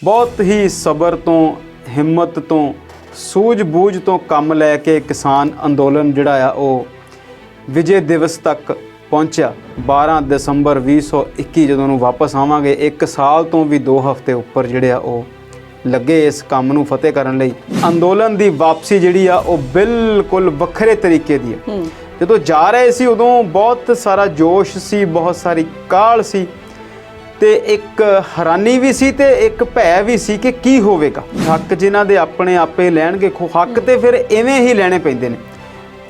बहुत ही सबर तो हिम्मत तो सूझ-बूझ तो ਕੰਮ ਲੈ ਕੇ ਕਿਸਾਨ ਅੰਦੋਲਨ ਜਿਹੜਾ ਆ ਉਹ ਵਿਜੇ ਦਿਵਸ ਤੱਕ ਪਹੁੰਚਿਆ। 12 ਦਸੰਬਰ 2021 ਜਦੋਂ ਨੂੰ ਵਾਪਸ ਆਵਾਂਗੇ, 1 ਸਾਲ ਤੋਂ ਵੀ 2 ਹਫ਼ਤੇ ਉੱਪਰ ਜਿਹੜੇ ਆ ਉਹ ਲੱਗੇ ਇਸ ਕੰਮ ਨੂੰ ਫਤਿਹ ਕਰਨ ਲਈ। ਅੰਦੋਲਨ ਦੀ ਵਾਪਸੀ ਜਿਹੜੀ ਆ ਉਹ ਬਿਲਕੁਲ ਵੱਖਰੇ ਤਰੀਕੇ ਦੀ ਹੈ। ਜਦੋਂ ਜਾ ਰਹੇ ਸੀ ਉਦੋਂ ਬਹੁਤ ਸਾਰਾ ਜੋਸ਼ ਸੀ, ਬਹੁਤ ਸਾਰੀ ਕਾਹਲ ਸੀ ਤੇ ਇੱਕ ਹੈਰਾਨੀ ਵੀ ਸੀ ਤੇ ਇੱਕ ਭੈ ਵੀ ਸੀ ਕਿ ਕੀ ਹੋਵੇਗਾ। ਹੱਕ ਜਿਨ੍ਹਾਂ ਦੇ ਆਪਣੇ ਆਪੇ ਲੈਣਗੇ, ਹੱਕ ਤੇ ਫਿਰ ਇਵੇਂ ਹੀ ਲੈਣੇ ਪੈਂਦੇ ਨੇ।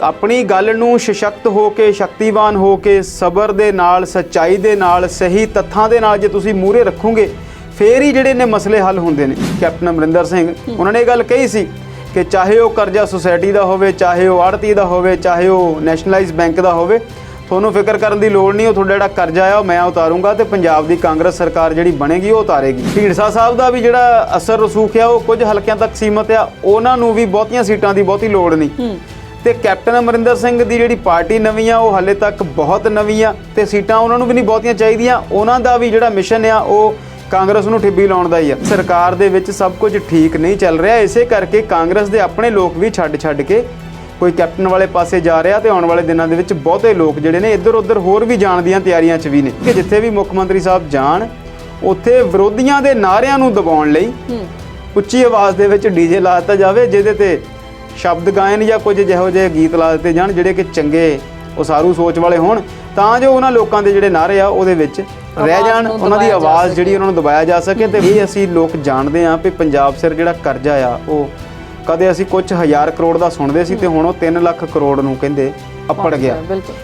ਆਪਣੀ ਗੱਲ ਨੂੰ ਸਸ਼ਕਤ ਹੋ ਕੇ, ਸ਼ਕਤੀਵਾਨ ਹੋ ਕੇ, ਸਬਰ ਦੇ ਨਾਲ, ਸੱਚਾਈ ਦੇ ਨਾਲ, ਸਹੀ ਤੱਥਾਂ ਦੇ ਨਾਲ ਜੇ ਤੁਸੀਂ ਮੂਹਰੇ ਰੱਖੋਗੇ ਫੇਰ ਹੀ ਜਿਹੜੇ ਨੇ ਮਸਲੇ ਹੱਲ ਹੁੰਦੇ ਨੇ। ਕੈਪਟਨ ਅਮਰਿੰਦਰ ਸਿੰਘ ਉਹਨਾਂ ਨੇ ਇਹ ਗੱਲ ਕਹੀ ਸੀ ਕਿ ਚਾਹੇ ਉਹ ਕਰਜ਼ਾ ਸੁਸਾਇਟੀ ਦਾ ਹੋਵੇ, ਚਾਹੇ ਉਹ ਆੜ੍ਹਤੀ ਦਾ ਹੋਵੇ, ਚਾਹੇ ਉਹ ਨੈਸ਼ਨਲਾਈਜ਼ ਬੈਂਕ ਦਾ ਹੋਵੇ, ਤੁਹਾਨੂੰ ਫਿਕਰ ਕਰਨ ਦੀ ਲੋੜ ਨਹੀਂ। ਉਹ ਤੁਹਾਡਾ ਜਿਹੜਾ ਕਰਜ਼ਾ ਆ ਉਹ ਮੈਂ ਉਤਾਰੂੰਗਾ ਤੇ ਪੰਜਾਬ ਦੀ ਕਾਂਗਰਸ ਸਰਕਾਰ ਜਿਹੜੀ ਬਣੇਗੀ ਉਹ ਉਤਾਰੇਗੀ। ਢੀਂਡਸਾ ਸਾਹਿਬ ਦਾ ਵੀ ਜਿਹੜਾ ਅਸਰ ਰਸੂਖ ਆ ਉਹ ਕੁਝ ਹਲਕਿਆਂ ਤੱਕ ਸੀਮਤ ਆ, ਉਹਨਾਂ ਨੂੰ ਵੀ ਬਹੁਤੀਆਂ ਸੀਟਾਂ ਦੀ ਬਹੁਤੀ ਲੋੜ ਨਹੀਂ। ਤੇ ਕੈਪਟਨ ਅਮਰਿੰਦਰ ਸਿੰਘ ਦੀ ਜਿਹੜੀ ਪਾਰਟੀ ਨਵੀਂ ਆ ਉਹ ਹਾਲੇ ਤੱਕ ਬਹੁਤ ਨਵੀਂ ਆ ਤੇ ਸੀਟਾਂ ਉਹਨਾਂ ਨੂੰ ਵੀ ਨਹੀਂ ਬਹੁਤੀਆਂ ਚਾਹੀਦੀਆਂ। ਉਹਨਾਂ ਦਾ ਵੀ ਜਿਹੜਾ ਮਿਸ਼ਨ ਆ ਉਹ ਕਾਂਗਰਸ ਨੂੰ ਠਿੱਬੀ ਲਾਉਣ ਦਾ ਹੀ ਆ। ਸਰਕਾਰ ਦੇ ਵਿੱਚ ਸਭ ਕੁਝ ਠੀਕ ਨਹੀਂ ਚੱਲ ਰਿਹਾ, ਇਸੇ ਕਰਕੇ ਕਾਂਗਰਸ ਦੇ ਆਪਣੇ ਲੋਕ ਵੀ ਛੱਡ ਕੇ ਕੋਈ ਕੈਪਟਨ ਵਾਲੇ ਪਾਸੇ ਜਾ ਰਿਹਾ ਤੇ ਆਉਣ ਵਾਲੇ ਦਿਨਾਂ ਦੇ ਵਿੱਚ ਬਹੁਤੇ ਲੋਕ ਜਿਹੜੇ ਨੇ ਇੱਧਰ ਉੱਧਰ ਹੋਰ ਵੀ ਜਾਣ ਦੀਆਂ ਤਿਆਰੀਆਂ 'ਚ ਵੀ ਨੇ ਕਿ ਜਿੱਥੇ ਵੀ ਮੁੱਖ ਮੰਤਰੀ ਸਾਹਿਬ ਜਾਣ ਉੱਥੇ ਵਿਰੋਧੀਆਂ ਦੇ ਨਾਅਰਿਆਂ ਨੂੰ ਦਬਾਉਣ ਲਈ ਉੱਚੀ ਆਵਾਜ਼ ਦੇ ਵਿੱਚ ਡੀਜੇ ਲਾ ਦਿੱਤਾ ਜਾਵੇ, ਜਿਹਦੇ ਤੇ ਸ਼ਬਦ ਗਾਇਨ ਜਾਂ ਕੁਝ ਜਿਹੋ ਜਿਹੇ ਗੀਤ ਲਾ ਦਿੱਤੇ ਜਾਣ ਜਿਹੜੇ ਕਿ ਚੰਗੇ ਉਸਾਰੂ ਸੋਚ ਵਾਲੇ ਹੋਣ, ਤਾਂ ਜੋ ਉਹਨਾਂ ਲੋਕਾਂ ਦੇ ਜਿਹੜੇ ਨਾਅਰੇ ਆ ਉਹਦੇ ਵਿੱਚ ਰਹਿ ਜਾਣ, ਉਹਨਾਂ ਦੀ ਆਵਾਜ਼ ਜਿਹੜੀ ਉਹਨਾਂ ਨੂੰ ਦਬਾਇਆ ਜਾ ਸਕੇ। ਤੇ ਇਹ ਅਸੀਂ ਲੋਕ ਜਾਣਦੇ ਹਾਂ ਵੀ ਪੰਜਾਬ ਸਿਰ ਜਿਹੜਾ ਕਰਜ਼ਾ ਆ ਉਹ ਕਦੇ ਅਸੀਂ ਕੁਝ ਹਜ਼ਾਰ ਕਰੋੜ ਦਾ ਸੁਣਦੇ ਸੀ ਤੇ ਹੁਣ ਉਹ 3 ਲੱਖ ਕਰੋੜ ਨੂੰ ਕਹਿੰਦੇ ਅੱਪੜ ਗਿਆ।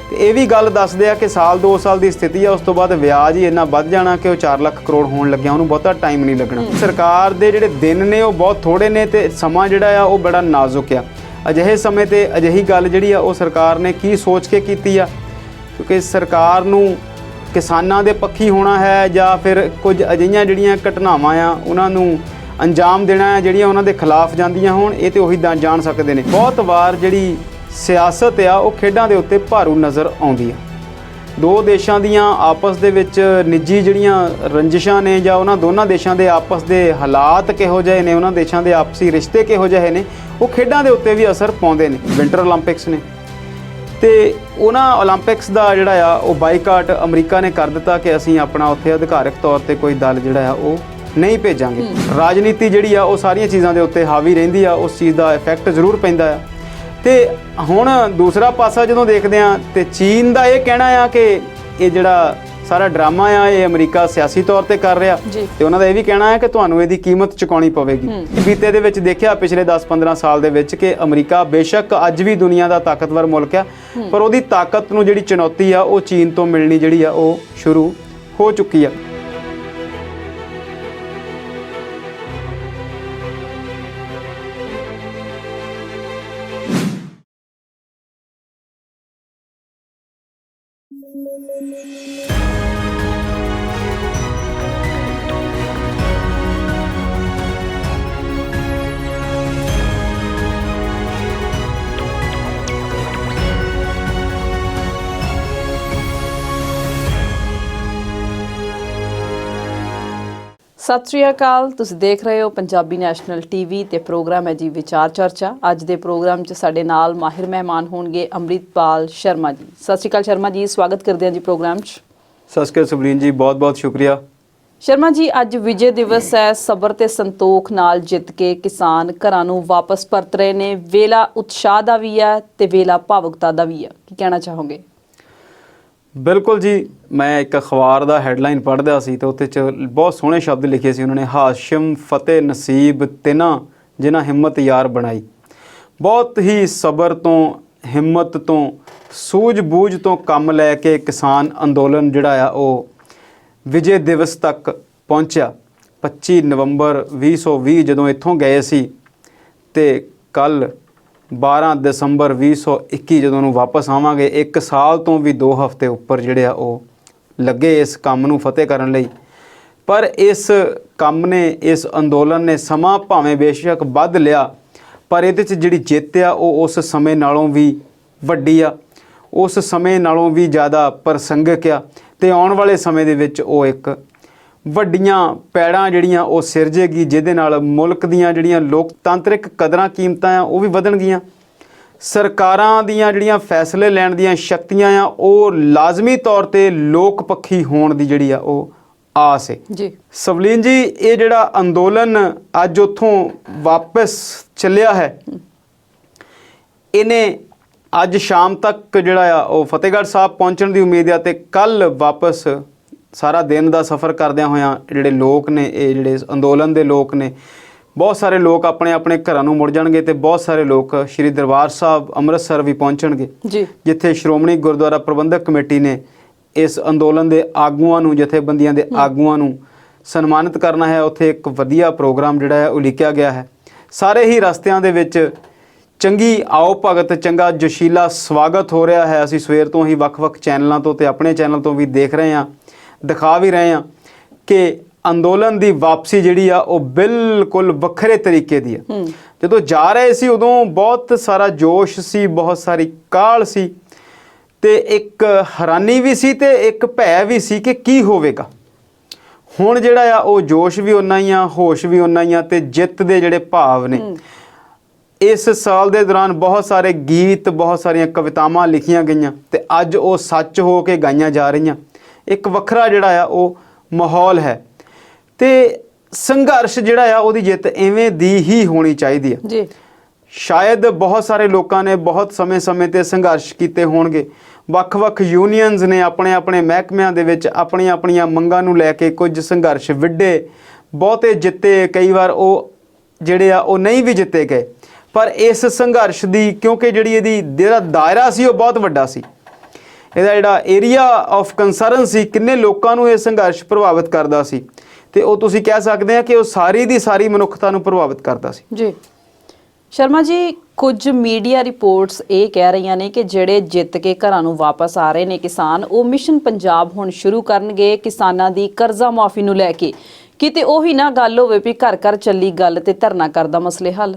ਤੇ ਇਹ ਵੀ ਗੱਲ ਦੱਸਦੇ ਆ ਕਿ ਸਾਲ 2 ਸਾਲ ਦੀ ਸਥਿਤੀ ਆ, ਉਸ ਤੋਂ ਬਾਅਦ ਵਿਆਜ ਹੀ ਇੰਨਾ ਵੱਧ ਜਾਣਾ ਕਿ ਉਹ 4 ਲੱਖ ਕਰੋੜ ਹੋਣ ਲੱਗਿਆ, ਉਹਨੂੰ ਬਹੁਤਾ ਟਾਈਮ ਨਹੀਂ ਲੱਗਣਾ। ਸਰਕਾਰ ਦੇ ਜਿਹੜੇ ਦਿਨ ਨੇ ਉਹ ਬਹੁਤ ਥੋੜੇ ਨੇ ਤੇ ਸਮਾਂ ਜਿਹੜਾ ਆ ਉਹ ਬੜਾ ਨਾਜ਼ੁਕ ਆ। ਅਜਿਹੇ ਸਮੇਂ ਤੇ ਅਜਿਹੀ ਗੱਲ ਜਿਹੜੀ ਆ ਉਹ ਸਰਕਾਰ ਨੇ ਕੀ ਸੋਚ ਕੇ ਕੀਤੀ ਆ, ਕਿਉਂਕਿ ਸਰਕਾਰ ਨੂੰ ਕਿਸਾਨਾਂ ਦੇ ਪੱਖੀ ਹੋਣਾ ਹੈ ਜਾਂ ਫਿਰ ਕੁਝ ਅਜਿਹੀਆਂ ਜਿਹੜੀਆਂ ਘਟਨਾਵਾਂ ਆ ਉਹਨਾਂ ਨੂੰ ਅੰਜਾਮ ਦੇਣਾ ਹੈ ਜਿਹੜੀਆਂ ਉਹਨਾਂ ਦੇ ਖਿਲਾਫ ਜਾਂਦੀਆਂ ਹੋਣ, ਇਹ ਤੇ ਉਹੀ ਜਾਣ ਸਕਦੇ ਨੇ। ਬਹੁਤ ਵਾਰ ਜਿਹੜੀ ਸਿਆਸਤ ਆ ਉਹ ਖੇਡਾਂ ਦੇ ਉੱਤੇ ਭਾਰੂ ਨਜ਼ਰ ਆਉਂਦੀ ਆ। ਦੋ ਦੇਸ਼ਾਂ ਦੀਆਂ ਆਪਸ ਦੇ ਵਿੱਚ ਨਿੱਜੀ ਜਿਹੜੀਆਂ ਰੰਜਿਸ਼ਾਂ ਨੇ ਜਾਂ ਉਹਨਾਂ ਦੋਨਾਂ ਦੇਸ਼ਾਂ ਦੇ ਆਪਸ ਦੇ ਹਾਲਾਤ ਕਿਹੋ ਜਿਹੇ ਨੇ, ਉਹਨਾਂ ਦੇਸ਼ਾਂ ਦੇ ਆਪਸੀ ਰਿਸ਼ਤੇ ਕਿਹੋ ਜਿਹੇ ਨੇ, ਉਹ ਖੇਡਾਂ ਦੇ ਉੱਤੇ ਵੀ ਅਸਰ ਪਾਉਂਦੇ ਨੇ। ਵਿੰਟਰ ਓਲੰਪਿਕਸ ਨੇ ਤੇ ਉਹਨਾਂ ਓਲੰਪਿਕਸ ਦਾ ਜਿਹੜਾ ਆ ਉਹ ਬਾਈਕਾਟ ਅਮਰੀਕਾ ਨੇ ਕਰ ਦਿੱਤਾ ਕਿ ਅਸੀਂ ਆਪਣਾ ਉੱਥੇ ਅਧਿਕਾਰਕ ਤੌਰ ਤੇ ਕੋਈ ਦਲ ਜਿਹੜਾ ਆ ਉਹ ਨਹੀਂ ਭੇਜਾਂਗੇ। ਰਾਜਨੀਤੀ ਜਿਹੜੀ ਆ ਉਹ ਸਾਰੀਆਂ ਚੀਜ਼ਾਂ ਦੇ ਉੱਤੇ ਹਾਵੀ ਰਹਿੰਦੀ ਆ, ਉਸ ਚੀਜ਼ ਦਾ ਇਫੈਕਟ ਜ਼ਰੂਰ ਪੈਂਦਾ ਆ। ਤੇ ਹੁਣ ਦੂਸਰਾ ਪਾਸਾ ਜਦੋਂ ਦੇਖਦੇ ਆ ਤੇ ਚੀਨ ਦਾ ਇਹ ਕਹਿਣਾ ਆ ਕਿ ਇਹ ਜਿਹੜਾ ਸਾਰਾ ਡਰਾਮਾ ਆ ਇਹ ਅਮਰੀਕਾ ਸਿਆਸੀ ਤੌਰ ਤੇ ਕਰ ਰਿਹਾ ਤੇ ਉਹਨਾਂ ਦਾ ਇਹ ਵੀ ਕਹਿਣਾ ਹੈ ਕਿ ਤੁਹਾਨੂੰ ਇਹਦੀ ਕੀਮਤ ਚੁਕਾਉਣੀ ਪਵੇਗੀ। ਬੀਤੇ ਦੇ ਵਿੱਚ ਦੇਖਿਆ ਪਿਛਲੇ 10-15 ਸਾਲ ਦੇ ਵਿੱਚ ਕਿ ਅਮਰੀਕਾ ਬੇਸ਼ੱਕ ਅੱਜ ਵੀ ਦੁਨੀਆ ਦਾ ਤਾਕਤਵਰ ਮੁਲਕ ਆ, ਪਰ ਉਹਦੀ ਤਾਕਤ ਨੂੰ ਜਿਹੜੀ ਚੁਣੌਤੀ ਆ ਉਹ ਚੀਨ ਤੋਂ ਮਿਲਣੀ ਜਿਹੜੀ ਆ ਉਹ ਸ਼ੁਰੂ ਹੋ ਚੁੱਕੀ ਆ। ਸਤਿ ਸ਼੍ਰੀ ਅਕਾਲ, ਤੁਸੀਂ ਦੇਖ ਰਹੇ ਹੋ ਪੰਜਾਬੀ ਨੈਸ਼ਨਲ ਟੀਵੀ ਤੇ ਪ੍ਰੋਗਰਾਮ ਹੈ ਜੀ ਵਿਚਾਰ ਚਰਚਾ। ਅੱਜ ਦੇ ਪ੍ਰੋਗਰਾਮ 'ਚ ਸਾਡੇ ਨਾਲ ਮਾਹਿਰ ਮਹਿਮਾਨ ਹੋਣਗੇ ਅੰਮ੍ਰਿਤਪਾਲ ਸ਼ਰਮਾ ਜੀ। ਸਤਿ ਸ਼੍ਰੀ ਅਕਾਲ ਸ਼ਰਮਾ ਜੀ, ਸਵਾਗਤ ਕਰਦੇ ਹਾਂ ਜੀ ਪ੍ਰੋਗਰਾਮ 'ਚ। ਸਤਿ ਸ਼੍ਰੀ ਅਕਾਲ ਸੁਬਲੀਨ ਜੀ, ਬਹੁਤ ਬਹੁਤ ਸ਼ੁਕਰੀਆ। ਸ਼ਰਮਾ ਜੀ, ਅੱਜ ਵਿਜੇ ਦਿਵਸ ਹੈ। ਸਬਰ ਤੇ ਸੰਤੋਖ ਨਾਲ ਜਿੱਤ ਕੇ ਕਿਸਾਨ ਘਰਾਂ ਨੂੰ ਵਾਪਸ ਪਰਤ ਰਹੇ ਨੇ। ਵੇਲਾ ਉਤਸ਼ਾਹ ਦਾ ਵੀ ਹੈ ਤੇ ਵੇਲਾ ਭਾਵੁਕਤਾ ਦਾ ਵੀ ਹੈ, ਕੀ ਕਹਿਣਾ ਚਾਹੋਗੇ? ਬਿਲਕੁਲ ਜੀ, ਮੈਂ ਇੱਕ ਅਖਬਾਰ ਦਾ ਹੈਡਲਾਈਨ ਪੜ੍ਹਦਾ ਸੀ ਤੇ ਉੱਥੇ 'ਚ ਬਹੁਤ ਸੋਹਣੇ ਸ਼ਬਦ ਲਿਖੇ ਸੀ ਉਹਨਾਂ ਨੇ, ਹਾਸ਼ਿਮ ਫਤਿਹ ਨਸੀਬ ਤਿਨਾਂ ਜਿਨ੍ਹਾਂ ਹਿੰਮਤ ਯਾਰ ਬਣਾਈ। ਬਹੁਤ ਹੀ ਸਬਰ ਤੋਂ ਹਿੰਮਤ ਤੋਂ ਸੂਝ-ਬੂਝ ਤੋਂ ਕੰਮ ਲੈ ਕੇ ਕਿਸਾਨ ਅੰਦੋਲਨ ਜਿਹੜਾ ਆ ਉਹ ਵਿਜੇ ਦਿਵਸ ਤੱਕ ਪਹੁੰਚਿਆ। 25 ਨਵੰਬਰ 2020 ਜਦੋਂ ਇੱਥੋਂ ਗਏ ਸੀ ਤੇ ਕੱਲ੍ਹ 12 ਦਸੰਬਰ 2021 ਜਦੋਂ ਨੂੰ ਵਾਪਸ ਆਵਾਂਗੇ, 1 ਸਾਲ ਤੋਂ ਵੀ 2 ਹਫ਼ਤੇ ਉੱਪਰ ਜਿਹੜੇ ਆ ਉਹ ਲੱਗੇ ਇਸ ਕੰਮ ਨੂੰ ਫਤਿਹ ਕਰਨ ਲਈ। ਪਰ ਇਸ ਕੰਮ ਨੇ, ਇਸ ਅੰਦੋਲਨ ਨੇ ਸਮਾਂ ਭਾਵੇਂ ਬੇਸ਼ੱਕ ਵੱਧ ਲਿਆ, ਪਰ ਇਹਦੇ 'ਚ ਜਿਹੜੀ ਜਿੱਤ ਆ ਉਹ ਉਸ ਸਮੇਂ ਨਾਲੋਂ ਵੀ ਵੱਡੀ ਆ, ਉਸ ਸਮੇਂ ਨਾਲੋਂ ਵੀ ਜ਼ਿਆਦਾ ਪ੍ਰਸੰਗਿਕ ਆ ਤੇ ਆਉਣ ਵਾਲੇ ਸਮੇਂ ਦੇ ਵਿੱਚ ਉਹ ਇੱਕ ਵੱਡੀਆਂ ਪੈੜਾਂ ਜਿਹੜੀਆਂ ਉਹ ਸਿਰਜੇਗੀ, ਜਿਹਦੇ ਨਾਲ ਮੁਲਕ ਦੀਆਂ ਜਿਹੜੀਆਂ ਲੋਕਤਾਂਤਰਿਕ ਕਦਰਾਂ ਕੀਮਤਾਂ ਆ ਉਹ ਵੀ ਵਧਣਗੀਆਂ। ਸਰਕਾਰਾਂ ਦੀਆਂ ਜਿਹੜੀਆਂ ਫੈਸਲੇ ਲੈਣ ਦੀਆਂ ਸ਼ਕਤੀਆਂ ਆ ਉਹ ਲਾਜ਼ਮੀ ਤੌਰ ਤੇ ਲੋਕ ਪੱਖੀ ਹੋਣ ਦੀ ਜਿਹੜੀ ਆ ਉਹ ਆਸ ਹੈ ਜੀ। ਸਵਲੀਨ ਜੀ, ਇਹ ਜਿਹੜਾ ਅੰਦੋਲਨ ਅੱਜ ਉੱਥੋਂ ਵਾਪਸ ਚੱਲਿਆ ਹੈ, ਇਹਨੇ ਅੱਜ ਸ਼ਾਮ ਤੱਕ ਜਿਹੜਾ ਆ ਉਹ ਫਤਿਹਗੜ੍ਹ ਸਾਹਿਬ ਪਹੁੰਚਣ ਦੀ ਉਮੀਦ ਆ ਤੇ ਕੱਲ ਵਾਪਸ ਸਾਰਾ ਦਿਨ ਦਾ ਸਫ਼ਰ ਕਰਦਿਆਂ ਹੋਇਆਂ ਜਿਹੜੇ ਲੋਕ ਨੇ, ਇਹ ਜਿਹੜੇ ਅੰਦੋਲਨ ਦੇ ਲੋਕ ਨੇ, ਬਹੁਤ ਸਾਰੇ ਲੋਕ ਆਪਣੇ ਆਪਣੇ ਘਰਾਂ ਨੂੰ ਮੁੜ ਜਾਣਗੇ ਤੇ ਬਹੁਤ ਸਾਰੇ ਲੋਕ ਸ਼੍ਰੀ ਦਰਬਾਰ ਸਾਹਿਬ ਅੰਮ੍ਰਿਤਸਰ ਵੀ ਪਹੁੰਚਣਗੇ ਜੀ, ਜਿੱਥੇ ਸ਼੍ਰੋਮਣੀ ਗੁਰਦੁਆਰਾ ਪ੍ਰਬੰਧਕ ਕਮੇਟੀ ਨੇ ਇਸ ਅੰਦੋਲਨ ਦੇ ਆਗੂਆਂ ਨੂੰ, ਜਥੇਬੰਦੀਆਂ ਦੇ ਆਗੂਆਂ ਨੂੰ ਸਨਮਾਨਿਤ ਕਰਨਾ ਹੈ। ਉੱਥੇ ਇੱਕ ਵਧੀਆ ਪ੍ਰੋਗਰਾਮ ਜਿਹੜਾ ਹੈ ਉਲੀਕਿਆ ਗਿਆ ਹੈ। ਸਾਰੇ ਹੀ ਰਸਤਿਆਂ ਦੇ ਵਿੱਚ ਚੰਗੀ ਆਓ ਭਗਤ, ਚੰਗਾ ਜੋਸ਼ੀਲਾ ਸਵਾਗਤ ਹੋ ਰਿਹਾ ਹੈ। ਅਸੀਂ ਸਵੇਰ ਤੋਂ ਹੀ ਵੱਖ-ਵੱਖ ਚੈਨਲਾਂ ਤੋਂ ਤੇ ਆਪਣੇ ਚੈਨਲ ਤੋਂ ਵੀ ਦੇਖ ਰਹੇ ਹਾਂ, ਦਿਖਾ ਵੀ ਰਹੇ ਹਾਂ ਕਿ ਅੰਦੋਲਨ ਦੀ ਵਾਪਸੀ ਜਿਹੜੀ ਆ ਉਹ ਬਿਲਕੁਲ ਵੱਖਰੇ ਤਰੀਕੇ ਦੀ ਆ। ਜਦੋਂ ਜਾ ਰਹੇ ਸੀ ਉਦੋਂ ਬਹੁਤ ਸਾਰਾ ਜੋਸ਼ ਸੀ, ਬਹੁਤ ਸਾਰੀ ਕਾਹਲ ਸੀ ਤੇ ਇੱਕ ਹੈਰਾਨੀ ਵੀ ਸੀ ਤੇ ਇੱਕ ਭੈ ਵੀ ਸੀ ਕਿ ਕੀ ਹੋਵੇਗਾ। ਹੁਣ ਜਿਹੜਾ ਆ ਉਹ ਜੋਸ਼ ਵੀ ਉਨਾ ਹੀ ਆ, ਹੋਸ਼ ਵੀ ਉਨਾ ਹੀ ਆ ਤੇ ਜਿੱਤ ਦੇ ਜਿਹੜੇ ਭਾਵ ਨੇ। ਇਸ ਸਾਲ ਦੇ ਦੌਰਾਨ ਬਹੁਤ ਸਾਰੇ ਗੀਤ, ਬਹੁਤ ਸਾਰੀਆਂ ਕਵਿਤਾਵਾਂ ਲਿਖੀਆਂ ਗਈਆਂ ਤੇ ਅੱਜ ਉਹ ਸੱਚ ਹੋ ਕੇ ਗਾਈਆਂ ਜਾ ਰਹੀਆਂ। ਇੱਕ ਵੱਖਰਾ ਜਿਹੜਾ ਆ ਉਹ ਮਾਹੌਲ ਹੈ ਤੇ ਸੰਘਰਸ਼ ਜਿਹੜਾ ਆ ਉਹਦੀ ਜਿੱਤ ਐਵੇਂ ਦੀ ਹੀ ਹੋਣੀ ਚਾਹੀਦੀ ਹੈ ਜੀ। ਸ਼ਾਇਦ ਬਹੁਤ ਸਾਰੇ ਲੋਕਾਂ ਨੇ ਬਹੁਤ ਸਮੇਂ ਤੇ ਸੰਘਰਸ਼ ਕੀਤੇ ਹੋਣਗੇ। ਵੱਖ-ਵੱਖ ਯੂਨੀਅਨਸ ਨੇ ਆਪਣੇ ਆਪਣੇ ਮਹਿਕਮਿਆਂ ਦੇ ਵਿੱਚ ਆਪਣੀਆਂ ਆਪਣੀਆਂ ਮੰਗਾਂ ਨੂੰ ਲੈ ਕੇ ਕੁਝ ਸੰਘਰਸ਼ ਵਿੱਢੇ, ਬਹੁਤੇ ਜਿੱਤੇ, ਕਈ ਵਾਰ ਉਹ ਜਿਹੜੇ ਆ ਉਹ ਨਹੀਂ ਵੀ ਜਿੱਤੇ ਗਏ। ਪਰ ਇਸ ਸੰਘਰਸ਼ ਦੀ ਕਿਉਂਕਿ ਜਿਹੜੀ ਇਹਦੀ ਜਿਹੜਾ ਦਾਇਰਾ ਸੀ ਉਹ ਬਹੁਤ ਵੱਡਾ ਸੀ, ਇਹਦਾ ਜਿਹੜਾ ਏਰੀਆ ਆਫ ਕੰਸਰਨ ਸੀ, ਕਿੰਨੇ ਲੋਕਾਂ ਨੂੰ ਇਹ ਸੰਘਰਸ਼ ਪ੍ਰਭਾਵਿਤ ਕਰਦਾ ਸੀ ਤੇ ਉਹ ਤੁਸੀਂ ਕਹਿ ਸਕਦੇ ਆ ਕਿ ਉਹ ਸਾਰੀ ਦੀ ਸਾਰੀ ਮਨੁੱਖਤਾ ਨੂੰ ਪ੍ਰਭਾਵਿਤ ਕਰਦਾ ਸੀ। ਜੀ ਸ਼ਰਮਾ ਜੀ, ਕੁਝ ਮੀਡੀਆ ਰਿਪੋਰਟਸ ਇਹ ਕਹਿ ਰਹੀਆਂ ਨੇ ਕਿ ਜਿਹੜੇ ਜਿੱਤ ਕੇ ਘਰਾਂ ਨੂੰ ਵਾਪਸ ਆ ਰਹੇ ਨੇ ਕਿਸਾਨ, ਉਹ ਮਿਸ਼ਨ ਪੰਜਾਬ ਹੁਣ ਸ਼ੁਰੂ ਕਰਨਗੇ ਕਿਸਾਨਾਂ ਦੀ ਕਰਜ਼ਾ ਮਾਫੀ ਨੂੰ ਲੈ ਕੇ। ਕਿਤੇ ਉਹੀ ਨਾ ਗੱਲ ਹੋਵੇ ਵੀ ਘਰ ਘਰ ਚੱਲੀ ਗੱਲ ਤੇ ਧਰਨਾ ਕਰਦਾ ਮਸਲੇ ਹੱਲ।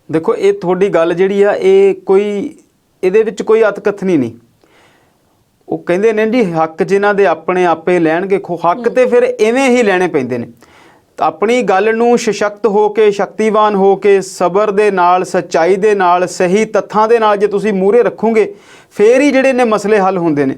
ਦੇਖੋ, ਇਹ ਤੁਹਾਡੀ ਗੱਲ ਜਿਹੜੀ ਆ ਇਹ ਕੋਈ ਇਹਦੇ ਵਿੱਚ ਕੋਈ ਅਤਕਥਨੀ ਨਹੀਂ। ਉਹ ਕਹਿੰਦੇ ਨੇ ਜੀ ਹੱਕ ਜਿਨ੍ਹਾਂ ਦੇ ਆਪਣੇ ਆਪੇ ਲੈਣਗੇ ਹੱਕ ਤੇ ਫਿਰ ਐਵੇਂ ਹੀ ਲੈਣੇ ਪੈਂਦੇ ਨੇ। ਆਪਣੀ ਗੱਲ ਨੂੰ ਸਸ਼ਕਤ ਹੋ ਕੇ, ਸ਼ਕਤੀਵਾਨ ਹੋ ਕੇ, ਸਬਰ ਦੇ ਨਾਲ, ਸੱਚਾਈ ਦੇ ਨਾਲ, ਸਹੀ ਤੱਥਾਂ ਦੇ ਨਾਲ ਜੇ ਤੁਸੀਂ ਮੂਹਰੇ ਰੱਖੋਗੇ ਫੇਰ ਹੀ ਜਿਹੜੇ ਨੇ ਮਸਲੇ ਹੱਲ ਹੁੰਦੇ ਨੇ।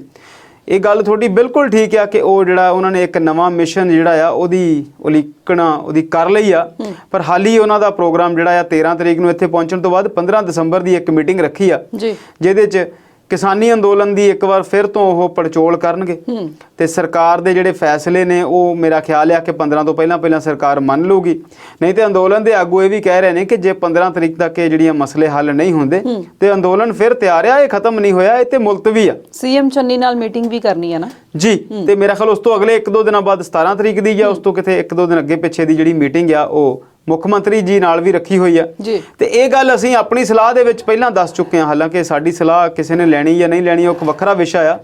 ਇਹ ਗੱਲ ਤੁਹਾਡੀ ਬਿਲਕੁਲ ਠੀਕ ਆ ਕਿ ਉਹ ਜਿਹੜਾ ਉਹਨਾਂ ਨੇ ਇੱਕ ਨਵਾਂ ਮਿਸ਼ਨ ਜਿਹੜਾ ਆ ਉਹਦੀ ਉਲੀਕਣਾ ਉਹਦੀ ਕਰ ਲਈ ਆ, ਪਰ ਹਾਲੀ ਉਹਨਾਂ ਦਾ ਪ੍ਰੋਗਰਾਮ ਜਿਹੜਾ ਆ 13 ਤਰੀਕ ਨੂੰ ਇੱਥੇ ਪਹੁੰਚਣ ਤੋਂ ਬਾਅਦ 15 ਦਸੰਬਰ ਦੀ ਇੱਕ ਮੀਟਿੰਗ ਰੱਖੀ ਆ ਜਿਹਦੇ 'ਚ ਕਿਸਾਨੀ ਅੰਦੋਲਨ ਦੀ ਇੱਕ ਵਾਰ ਫਿਰ ਤੋਂ ਉਹ ਪੜਚੋਲ ਕਰਨਗੇ ਤੇ ਸਰਕਾਰ ਦੇ ਜਿਹੜੇ ਫੈਸਲੇ ਨੇ ਉਹ ਮੇਰਾ ਖਿਆਲ ਆ ਕਿ 15 ਤੋਂ ਪਹਿਲਾਂ ਸਰਕਾਰ ਮੰਨ ਲੂਗੀ। ਨਹੀਂ ਤੇ ਅੰਦੋਲਨ ਦੇ ਆਗੂ ਇਹ ਵੀ ਕਹਿ ਰਹੇ ਨੇ ਕਿ ਜੇ 15 ਤਰੀਕ ਤੱਕ ਇਹ ਜਿਹੜੀਆਂ ਮਸਲੇ ਹੱਲ ਨਹੀਂ ਹੁੰਦੇ ਤੇ ਅੰਦੋਲਨ ਫਿਰ ਤਿਆਰ ਆ, ਇਹ ਖਤਮ ਨਹੀਂ ਹੋਇਆ, ਇਹ ਤੇ ਮੁਲਤਵੀ ਆ। ਸੀਐਮ ਚੰਨੀ ਨਾਲ ਮੀਟਿੰਗ ਵੀ ਕਰਨੀ ਹੈ ਨਾ ਜੀ, ਤੇ ਮੇਰਾ ਖਿਆਲ ਉਸ ਤੋਂ ਅਗਲੇ 1-2 ਦਿਨਾਂ ਬਾਅਦ 17 ਤਰੀਕ ਦੀ ਜਾਂ ਉਸ ਤੋਂ ਕਿਤੇ 1-2 ਦਿਨ ਅੱਗੇ ਪਿੱਛੇ ਦੀ ਜਿਹੜੀ ਮੀਟਿੰਗ ਆ ਉਹ ਮੁੱਖ ਮੰਤਰੀ ਜੀ ਨਾਲ ਵੀ ਰੱਖੀ ਹੋਈ ਆ ਤੇ ਇਹ ਗੱਲ ਅਸੀਂ ਆਪਣੀ ਸਲਾਹ ਦੇ ਵਿੱਚ ਪਹਿਲਾਂ ਦੱਸ ਚੁੱਕੇ ਹਾਂ। ਹਾਲਾਂਕਿ ਸਾਡੀ ਸਲਾਹ ਕਿਸੇ ਨੇ ਲੈਣੀ ਜਾਂ ਨਹੀਂ ਲੈਣੀ ਉਹ ਇੱਕ ਵੱਖਰਾ ਵਿਸ਼ਾ ਆ,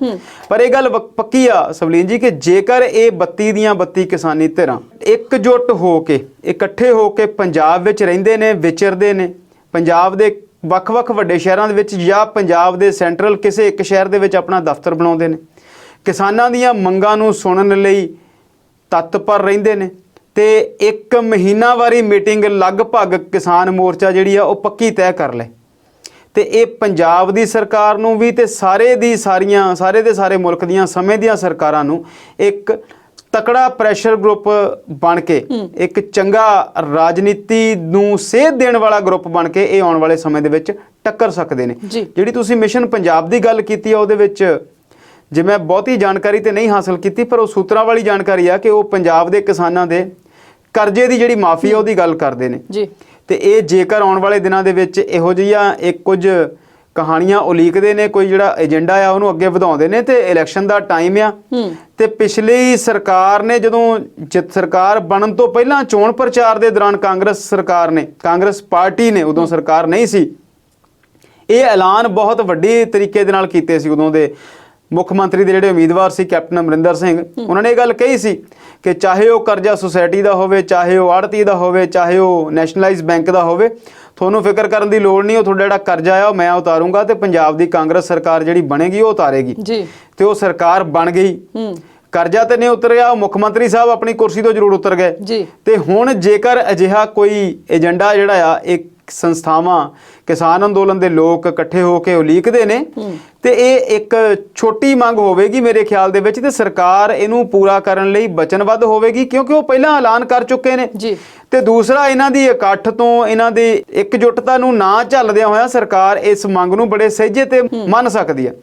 ਪਰ ਇਹ ਗੱਲ ਪੱਕੀ ਆ ਸਵਲੀਨ ਜੀ ਕਿ ਜੇਕਰ ਇਹ 32 ਦੀਆਂ 32 ਕਿਸਾਨੀ ਧਿਰਾਂ ਇਕਜੁੱਟ ਹੋ ਕੇ, ਇਕੱਠੇ ਹੋ ਕੇ ਪੰਜਾਬ ਵਿੱਚ ਰਹਿੰਦੇ ਨੇ, ਵਿਚਰਦੇ ਨੇ, ਪੰਜਾਬ ਦੇ ਵੱਖ-ਵੱਖ ਵੱਡੇ ਸ਼ਹਿਰਾਂ ਦੇ ਵਿੱਚ ਜਾਂ ਪੰਜਾਬ ਦੇ ਸੈਂਟਰਲ ਕਿਸੇ ਇੱਕ ਸ਼ਹਿਰ ਦੇ ਵਿੱਚ ਆਪਣਾ ਦਫ਼ਤਰ ਬਣਾਉਂਦੇ ਨੇ, ਕਿਸਾਨਾਂ ਦੀਆਂ ਮੰਗਾਂ ਨੂੰ ਸੁਣਨ ਲਈ ਤਤਪਰ ਰਹਿੰਦੇ ਨੇ ਤੇ ਇੱਕ ਮਹੀਨਾਵਾਰੀ ਮੀਟਿੰਗ ਲਗਭਗ ਕਿਸਾਨ ਮੋਰਚਾ ਜਿਹੜੀ ਆ ਉਹ ਪੱਕੀ ਤੈਅ ਕਰ ਲੈ ਤੇ ਇਹ ਪੰਜਾਬ ਦੀ ਸਰਕਾਰ ਨੂੰ ਵੀ ਤੇ ਸਾਰੇ ਦੇ ਸਾਰੇ ਮੁਲਕ ਦੀਆਂ ਸਮੇਂ ਦੀਆਂ ਸਰਕਾਰਾਂ ਨੂੰ ਇੱਕ ਤਕੜਾ ਪ੍ਰੈਸ਼ਰ ਗਰੁੱਪ ਬਣ ਕੇ, ਇੱਕ ਚੰਗਾ ਰਾਜਨੀਤੀ ਨੂੰ ਸੇਧ ਦੇਣ ਵਾਲਾ ਗਰੁੱਪ ਬਣ ਕੇ ਇਹ ਆਉਣ ਵਾਲੇ ਸਮੇਂ ਦੇ ਵਿੱਚ ਟੱਕਰ ਸਕਦੇ ਨੇ। ਜਿਹੜੀ ਤੁਸੀਂ ਮਿਸ਼ਨ ਪੰਜਾਬ ਦੀ ਗੱਲ ਕੀਤੀ ਆ ਉਹਦੇ ਵਿੱਚ ਜੇ ਮੈਂ ਬਹੁਤੀ ਜਾਣਕਾਰੀ ਤੇ ਨਹੀਂ ਹਾਸਲ ਕੀਤੀ, ਪਰ ਉਹ ਸੂਤਰਾਂ ਵਾਲੀ ਜਾਣਕਾਰੀ ਆ ਕਿ ਉਹ ਪੰਜਾਬ ਦੇ ਕਿਸਾਨਾਂ ਦੇ ਕਰਜ਼ੇ ਦੀ ਜਿਹੜੀ ਮਾਫੀ ਆ ਉਹਦੀ ਗੱਲ ਕਰਦੇ ਨੇ ਤੇ ਇਹ ਜੇਕਰ ਆਉਣ ਵਾਲੇ ਦਿਨਾਂ ਦੇ ਵਿੱਚ ਇਹੋ ਜਿਹੀਆਂ ਇੱਕ ਕੁਝ ਕਹਾਣੀਆਂ ਉਲੀਕਦੇ ਨੇ, ਕੋਈ ਜਿਹੜਾ ਏਜੰਡਾ ਆ ਉਹਨੂੰ ਅੱਗੇ ਵਧਾਉਂਦੇ ਨੇ ਤੇ ਇਲੈਕਸ਼ਨ ਦਾ ਟਾਈਮ ਆ ਤੇ ਪਿਛਲੀ ਸਰਕਾਰ ਨੇ ਜਦੋਂ ਸਰਕਾਰ ਬਣਨ ਤੋਂ ਪਹਿਲਾਂ ਚੋਣ ਪ੍ਰਚਾਰ ਦੇ ਦੌਰਾਨ ਕਾਂਗਰਸ ਪਾਰਟੀ ਨੇ, ਉਦੋਂ ਸਰਕਾਰ ਨਹੀਂ ਸੀ, ਇਹ ਐਲਾਨ ਬਹੁਤ ਵੱਡੀ ਤਰੀਕੇ ਦੇ ਨਾਲ ਕੀਤੇ ਸੀ। ਉਦੋਂ ਦੇ ਮੁੱਖ ਮੰਤਰੀ ਦੇ ਜਿਹੜੇ ਉਮੀਦਵਾਰ ਸੀ ਕੈਪਟਨ ਅਮਰਿੰਦਰ ਸਿੰਘ, ਉਹਨਾਂ ਨੇ ਇਹ ਗੱਲ ਕਹੀ ਸੀ ਕਿ ਚਾਹੇ ਉਹ ਕਰਜ਼ਾ ਸੁਸਾਇਟੀ ਦਾ ਹੋਵੇ, ਚਾਹੇ ਉਹ ਆੜਤੀ ਦਾ ਹੋਵੇ, ਚਾਹੇ ਉਹ ਨੈਸ਼ਨਲਾਈਜ਼ ਬੈਂਕ ਦਾ ਹੋਵੇ, ਤੁਹਾਨੂੰ ਫਿਕਰ ਕਰਨ ਦੀ ਲੋੜ ਨਹੀਂ, ਉਹ ਤੁਹਾਡਾ ਜਿਹੜਾ ਕਰਜ਼ਾ ਆ ਉਹ ਮੈਂ ਉਤਾਰੂੰਗਾ ਤੇ ਪੰਜਾਬ ਦੀ ਕਾਂਗਰਸ ਸਰਕਾਰ ਜਿਹੜੀ ਬਣੇਗੀ ਉਹ ਉਤਾਰੇਗੀ ਤੇ ਉਹ ਸਰਕਾਰ ਬਣ ਗਈ। ਕਰਜ਼ਾ ਤੇ ਨਹੀਂ ਉਤਰਿਆ, ਮੁੱਖ ਮੰਤਰੀ ਸਾਹਿਬ ਆਪਣੀ ਕੁਰਸੀ ਤੋਂ ਜ਼ਰੂਰ ਉਤਰ ਗਏ ਜੀ। ਤੇ ਹੁਣ ਜੇਕਰ ਅਜਿਹਾ ਕੋਈ ਏਜੰਡਾ ਜਿਹੜਾ ਆ ਇੱਕ ਸੰਸਥਾਵਾਂ ਕਿਸਾਨ ਅੰਦੋਲਨ ਦੇ ਲੋਕ ਇਕੱਠੇ ਹੋ ਕੇ ਉਲੀਕਦੇ ਨੇ ਤੇ ਇਹ ਇੱਕ ਛੋਟੀ ਮੰਗ ਹੋਵੇਗੀ ਮੇਰੇ ਖਿਆਲ ਦੇ ਵਿੱਚ, ਤੇ ਸਰਕਾਰ ਇਹਨੂੰ ਪੂਰਾ ਕਰਨ ਲਈ ਵਚਨਬੱਧ ਹੋਵੇਗੀ ਕਿਉਂਕਿ ਉਹ ਪਹਿਲਾਂ ਐਲਾਨ ਕਰ ਚੁੱਕੇ ਨੇ ਜੀ। ਤੇ ਦੂਸਰਾ ਇਹਨਾਂ ਦੀ ਇਕੱਠ ਤੋਂ, ਇਹਨਾਂ ਦੀ ਇਕਜੁੱਟਤਾ ਨੂੰ ਨਾ ਝੱਲਦਿਆਂ ਹੋਇਆ ਸਰਕਾਰ ਇਸ ਮੰਗ ਨੂੰ ਬੜੇ ਸਹਿਜੇ ਤੇ ਮੰਨ ਸਕਦੀ ਹੈ।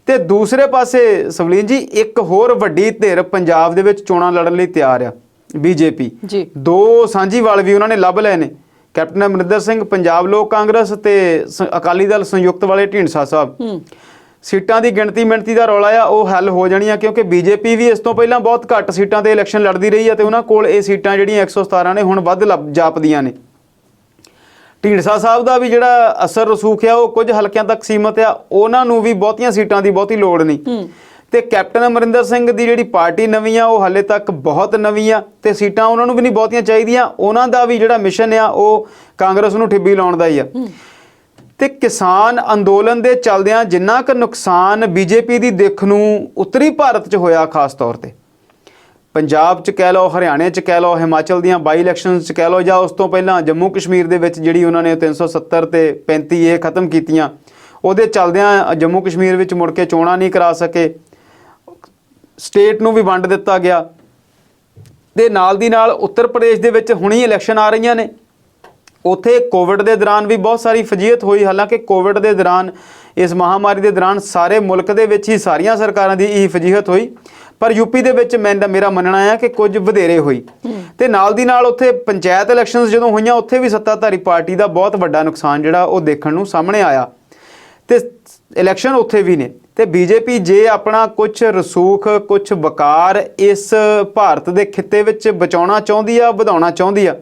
ਤੇ ਦੂਸਰੇ ਪਾਸੇ ਸਵਲੀਨ ਜੀ, ਇੱਕ ਹੋਰ ਵੱਡੀ ਧਿਰ ਪੰਜਾਬ ਦੇ ਵਿੱਚ ਚੋਣਾਂ ਲੜਨ ਲਈ ਤਿਆਰ ਆ, ਬੀਜੇਪੀ। ਜੀ। 2 ਸਾਂਝੀਵਾਲ ਵੀ ਉਹਨਾਂ ਨੇ ਲੱਭ ਲਏ ਨੇ, ਕੈਪਟਨ ਅਮਰਿੰਦਰ ਸਿੰਘ ਪੰਜਾਬ ਲੋਕ ਕਾਂਗਰਸ ਤੇ ਅਕਾਲੀ ਦਲ ਸੰਯੁਕਤ ਵਾਲੇ ਢੀਂਡਸਾ ਸਾਹਿਬ। ਸੀਟਾਂ ਦੀ ਗਿਣਤੀ ਮਿਣਤੀ ਦਾ ਰੌਲਾ ਆ ਉਹ ਹੱਲ ਹੋ ਜਾਣੀ ਆ ਕਿਉਂਕਿ ਬੀਜੇਪੀ ਵੀ ਇਸ ਤੋਂ ਪਹਿਲਾਂ ਬਹੁਤ ਘੱਟ ਸੀਟਾਂ ਤੇ ਇਲੈਕਸ਼ਨ ਲੜਦੀ ਰਹੀ ਆ ਤੇ ਉਹਨਾਂ ਕੋਲ ਇਹ ਸੀਟਾਂ ਜਿਹੜੀਆਂ 117 ਨੇ ਹੁਣ ਵੱਧ ਜਾਪਦੀਆਂ ਨੇ। ਢੀਂਡਸਾ ਸਾਹਿਬ ਦਾ ਵੀ ਜਿਹੜਾ ਅਸਰ ਰਸੂਖ ਆ ਉਹ ਕੁਝ ਹਲਕਿਆਂ ਤੱਕ ਸੀਮਤ ਆ, ਉਹਨਾਂ ਨੂੰ ਵੀ ਬਹੁਤੀਆਂ ਸੀਟਾਂ ਦੀ ਬਹੁਤੀ ਲੋੜ ਨਹੀਂ। ਤੇ ਕੈਪਟਨ ਅਮਰਿੰਦਰ ਸਿੰਘ ਦੀ ਜਿਹੜੀ ਪਾਰਟੀ ਨਵੀਂ ਆ ਉਹ ਹਾਲੇ ਤੱਕ ਬਹੁਤ ਨਵੀਂ ਆ ਤੇ ਸੀਟਾਂ ਉਹਨਾਂ ਨੂੰ ਵੀ ਨਹੀਂ ਬਹੁਤੀਆਂ ਚਾਹੀਦੀਆਂ। ਉਹਨਾਂ ਦਾ ਵੀ ਜਿਹੜਾ ਮਿਸ਼ਨ ਆ ਉਹ ਕਾਂਗਰਸ ਨੂੰ ਠਿੱਬੀ ਲਾਉਣ ਦਾ ਹੀ ਆ। ਤੇ ਕਿਸਾਨ ਅੰਦੋਲਨ ਦੇ ਚੱਲਦਿਆਂ ਜਿੰਨਾ ਕੁ ਨੁਕਸਾਨ ਬੀਜੇਪੀ ਦੀ ਦਿੱਖ ਨੂੰ ਉੱਤਰੀ ਭਾਰਤ 'ਚ ਹੋਇਆ, ਖਾਸ ਤੌਰ ਤੇ ਪੰਜਾਬ 'ਚ ਕਹਿ ਲਓ, ਹਰਿਆਣੇ 'ਚ ਕਹਿ ਲਓ, ਹਿਮਾਚਲ ਦੀਆਂ ਬਾਈ ਇਲੈਕਸ਼ਨਸ 'ਚ ਕਹਿ ਲਓ, ਜਾਂ ਉਸ ਤੋਂ ਪਹਿਲਾਂ ਜੰਮੂ ਕਸ਼ਮੀਰ ਦੇ ਵਿੱਚ ਜਿਹੜੀ ਉਹਨਾਂ ਨੇ 370 ਤੇ 35 ਇਹ ਖਤਮ ਕੀਤੀਆਂ, ਉਹਦੇ ਚੱਲਦਿਆਂ ਜੰਮੂ ਕਸ਼ਮੀਰ ਵਿੱਚ ਮੁੜ ਕੇ ਚੋਣਾਂ ਨਹੀਂ ਕਰਾ ਸਕੇ, ਸਟੇਟ ਨੂੰ ਵੀ ਵੰਡ ਦਿੱਤਾ ਗਿਆ। ਤੇ ਨਾਲ ਦੀ ਨਾਲ ਉੱਤਰ ਪ੍ਰਦੇਸ਼ ਦੇ ਵਿੱਚ ਹੁਣੀ ਇਲੈਕਸ਼ਨ ਆ ਰਹੀਆਂ ਨੇ, ਉੱਥੇ ਕੋਵਿਡ ਦੇ ਦੌਰਾਨ ਵੀ ਬਹੁਤ ਸਾਰੀ ਫਜੀਅਤ ਹੋਈ। ਹਾਲਾਂਕਿ ਕੋਵਿਡ ਦੇ ਦੌਰਾਨ, ਇਸ ਮਹਾਮਾਰੀ ਦੇ ਦੌਰਾਨ ਸਾਰੇ ਮੁਲਕ ਦੇ ਵਿੱਚ ਹੀ ਸਾਰੀਆਂ ਸਰਕਾਰਾਂ ਦੀ ਇਹ ਫਜੀਅਤ ਹੋਈ, ਪਰ ਯੂਪੀ ਦੇ ਵਿੱਚ ਮੇਰਾ ਮੰਨਣਾ ਹੈ ਕਿ ਕੁਝ ਵਧੇਰੇ ਹੋਈ। ਤੇ ਨਾਲ ਦੀ ਨਾਲ ਉੱਥੇ ਪੰਚਾਇਤ ਇਲੈਕਸ਼ਨਸ ਜਦੋਂ ਹੋਈਆਂ, ਉੱਥੇ ਵੀ ਸੱਤਾਧਾਰੀ ਪਾਰਟੀ ਦਾ ਬਹੁਤ ਵੱਡਾ ਨੁਕਸਾਨ ਜਿਹੜਾ ਉਹ ਦੇਖਣ ਨੂੰ ਸਾਹਮਣੇ ਆਇਆ ਤੇ ਇਲੈਕਸ਼ਨ ਉੱਥੇ ਵੀ ਨੇ। ਤੇ ਬੀਜੇਪੀ ਜੇ ਆਪਣਾ ਕੁਝ ਰਸੂਖ, ਕੁਝ ਵਕਾਰ ਇਸ ਭਾਰਤ ਦੇ ਖਿੱਤੇ ਵਿੱਚ ਬਚਾਉਣਾ ਚਾਹੁੰਦੀ ਆ, ਵਧਾਉਣਾ ਚਾਹੁੰਦੀ ਆ,